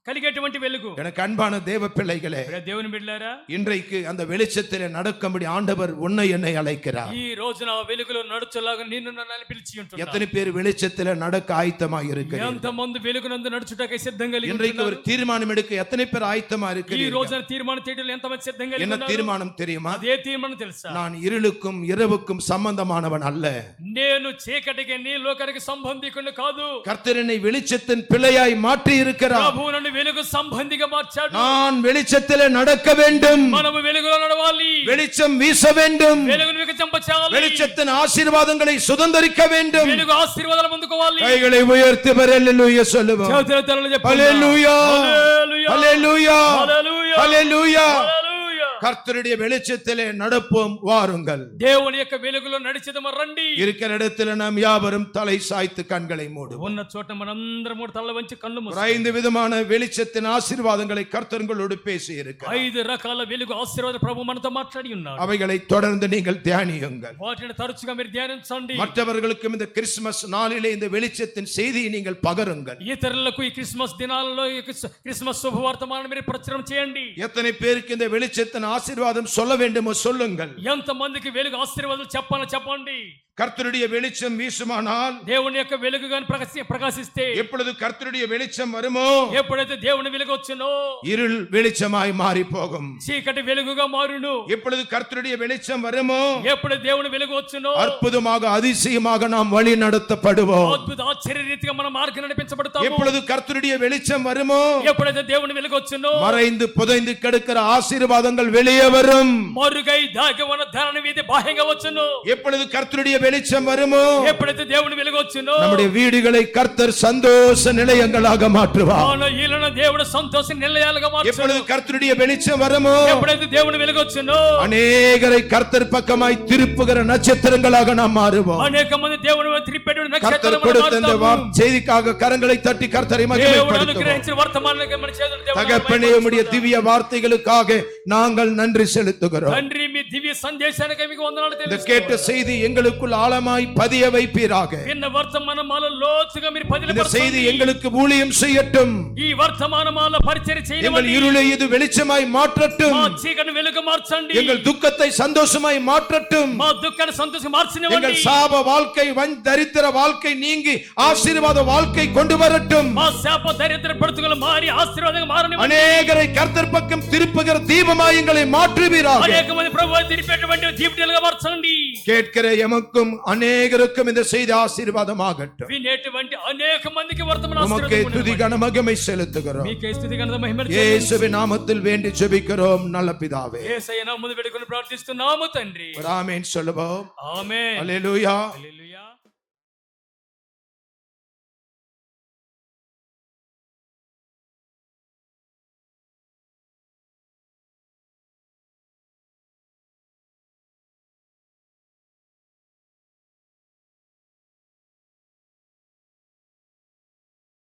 కలిగేటువంటి వెలుగు. எனக்கு அன்பான தேவ பிள்ளைகளே, దేవుని బిడ్డలారా, இன்றைக்கு அந்த வெளிச்சத்திலே நடக்கும்படி ஆண்டவர் உன்னை என்னை அழைக்கிறார். ఈ రోజున వెలుగులో నడుచులాగా నిన్ను నన్ను పిలిచి ఉంటున్నాడు. எத்தனை பேர் வெளிச்சத்திலே நடக்க ஆயத்தமாக இருக்கிறீர்கள்? ఎంతమంది వెలుగునందు నడుచుటకై సిద్ధంగా కలిగి இன்றைக்கு ஒரு ఉన్నారు? தீர்மானம் எடுக்க எத்தனை பேர் ஆயத்தமா ఈ இருக்கிறீர்கள்? రోజున తీర్మానం చేయడంలో ఎంతమంది సిద్ధంగా కలిగి என்ன ఉన్నారు? தீர்மானம் தெரியுமா? అదే తీర్మానం తెలుసా? நான் இருளுக்கும் இரவுக்கும் சம்பந்தமானவன் அல்ல. నేను చీకటికి నీ లోకానికి సంబంధికుని కాదు. கர்த்தர் என்னை வெளிச்சத்தின் பிள்ளையாய் மாற்றி இருக்கிறார். ప్రభువు నన్ను వెలుగు సంబంధిగా మార్చాడు. நான் வெளிச்சத்திலே நடக்க வேண்டும், మనము వెలుగులో నడవాలి. வெளிச்சம் வீச வேண்டும், వెలుగును వికసింపచేయాలి. வெளிச்சத்தின் ஆசீர்வாதங்களை சுதந்திரிக்க வேண்டும். వెలుగు ఆశీర్వాదాలు పొందుకోవాలి. கைகளை உயர்த்தி ஹல்லேலூயா சொல்லுவோம். చేతుల తలలు చెప్పండి. ஹல்லேலூயா, హల్లెలూయా, ஹல்லேலூயா, హల్లెలూయా, ஹல்லேலூயா. హల్లెలూయా. கர்த்தருடைய வெளிச்சத்திலே நடப்போம் வாருங்கள். దేవుని యొక్క వెలుగులో నడిచేదమ రండి. இருக்கிற இடத்துல நாம் யாவரும் தலை சாய்த்து கண்களை மூடுவோம். ఉన్న చోట మనందరం మూడు తల వంచి కళ్ళు మూసుకో. 5 விதமான வெளிச்சத்தின் ஆசீர்வாதங்களை கர்த்தர் உங்களோடு பேசி இருக்கிறார். 5 రకాల వెలుగు ఆశీర్వాద ప్రభు మనతో మాట్లాడి ఉన్నాడు. அவைகளை தொடர்ந்து நீங்கள் தியானியுங்கள். వాటిని తరచుగా మీరు ధ్యానించండి. மற்றவர்களுக்கும் இந்த கிறிஸ்துமஸ் நாளிலே இந்த வெளிச்சத்தின் செய்தியை நீங்கள் பகருங்கள். ఇతరులకు ఈ క్రిస్మస్ దినాలలో ఈ క్రిస్మస్ శుభవార్తమానం మీరు ప్రచారం చేయండి. எத்தனை பேருக்கு இந்த வெளிச்சத்தின் ஆசீர்வாதம் சொல்ல வேண்டுமோ சொல்லுங்கள். ఎంత మందికి వెలుగు ఆశీర్వాదాలు చెప్పండి. கர்த்தருடைய வெளிச்சம் வீசுமானால், దేవుని యొక్క వెలుగు గాని ప్రకాశిస్తే, எப்பொழுது கர்த்தருடைய வெளிச்சம் வருமோ ఎప్పుడైతే దేవుని వెలుగు వచ్చునో இருள் வெளிச்சமாய் மாறி போகும். చీకటి వెలుగుగా మారును. எப்பொழுது கர்த்தருடைய வெளிச்சம் வருமோ ఎప్పుడైతే దేవుని వెలుగు వచ్చునో அற்புதமாக அதிசயமாக நாம் வழி நடத்தப்படுவோம். అద్భుత ఆశ్చర్య రీతిగా మన మార్గం నడిపించబడతాము. எப்பொழுது கர்த்தருடைய வெளிச்சம் வருமோ ఎప్పుడైతే దేవుని వెలుగు వచ్చునో மறைந்து புதைந்து கிடக்கிற ஆசீர்வாதங்கள் வெளியே வரும். మరుగై దాగి ఉన్న ధరణ వీధి బాహ్యంగా వచ్చును. எப்பொழுது கர்த்தருடைய வெளிச்சம் வருமோ ఎప్పుడైతే దేవుని వెలుగు వచ్చునో நம்முடைய வீடுகளை கர்த்தர் சந்தோஷ நிலையங்களாக மாற்றுவார். మన ఇళ్ళను దేవుడు సంతోష నిలయాలుగా మార్చును. எப்பொழுது கர்த்தருடைய வெளிச்சம் வருமோ ఎప్పుడైతే దేవుని వెలుగు వచ్చునో அநேகரை கர்த்தர் பக்கமாய் திருப்புகிற நட்சத்திரங்களாக நாம் மாறுவோம். అనేక మంది దేవుని వైపు తిరిపెట్టు கர்த்தர் నక్షత్రములు கொடுத்த இந்த మారుతాము. செய்திக்காக கரங்களை தட்டி கர்த்தரை దేవుడు மகிமைப்படுத்துவோம். అనుగ్రహించిన వర్తమానానికి మన చేతులు దేవుని தகப்பனே, உம்முடைய திவ்ய வார்த்தைகளுக்காக நாங்கள் நன்றி செலுத்துகிறோம். తండ్రి మీ దివ్య సందేశానికి మీకు వందనాలు இந்த తెలుసు. கேட்ட செய்தி எங்களுக்குள் ஆழமாய் பதிய வைப்பீராக. విన్న వర్తమానమాల లోతుగా మీరు இந்த செய்தி పదిలపరచండి. எங்களுக்கு ஊழியம் செய்யட்டும். ఈ వర్తమానమాల పరిచర్య எங்கள் చేయనివ్వండి. இருளை இது வெளிச்சமாய் மாற்றட்டும். మా చీకటిని వెలుగు మార్చండి. எங்கள் துக்கத்தை சந்தோஷமாய் மாற்றட்டும். మా దుఃఖాన్ని సంతోషం எங்கள் మార్చనివ్వండి. சாப வாழ்க்கை தரித்திர வாழ்க்கை நீங்கி ஆசீர்வாத வாழ்க்கை கொண்டு வரட்டும். మా శాప దరిద్ర బ్రతుకులు మారి ఆశీర్వాదంగా మారనివ్వండి. அநேகரை கர்த்தர் பக்கம் திருப்புகிற தீபமாய் எங்களை மாற்றுவீராக. అనేక మంది ప్రభువు తిరిపెట్టేటువంటి దీప్తిలుగా మార్చండి. கேட்கிற எமக்கும் அநேகருக்கும் இந்த செய்தி ஆசீர்வாதமாகட்டும். వినేటువంటి అనేక మందికి వర్తమాన உமக்கே துதி கன மகிமை செலுத்துகிறோம். మీకే స్తుతి ఘనత మహిమలు இயேசுவின் நாமத்தில் வேண்டி ஜெபிக்கிறோம் நல்ல பிதாவே. యేసయ్య నామమున వేడుకొని ప్రార్థిస్తున్నాము తండ్రి. ஆமென் சொல்லுவோம். ఆమేన్. அல்லேலூயா. హల్లెలూయా.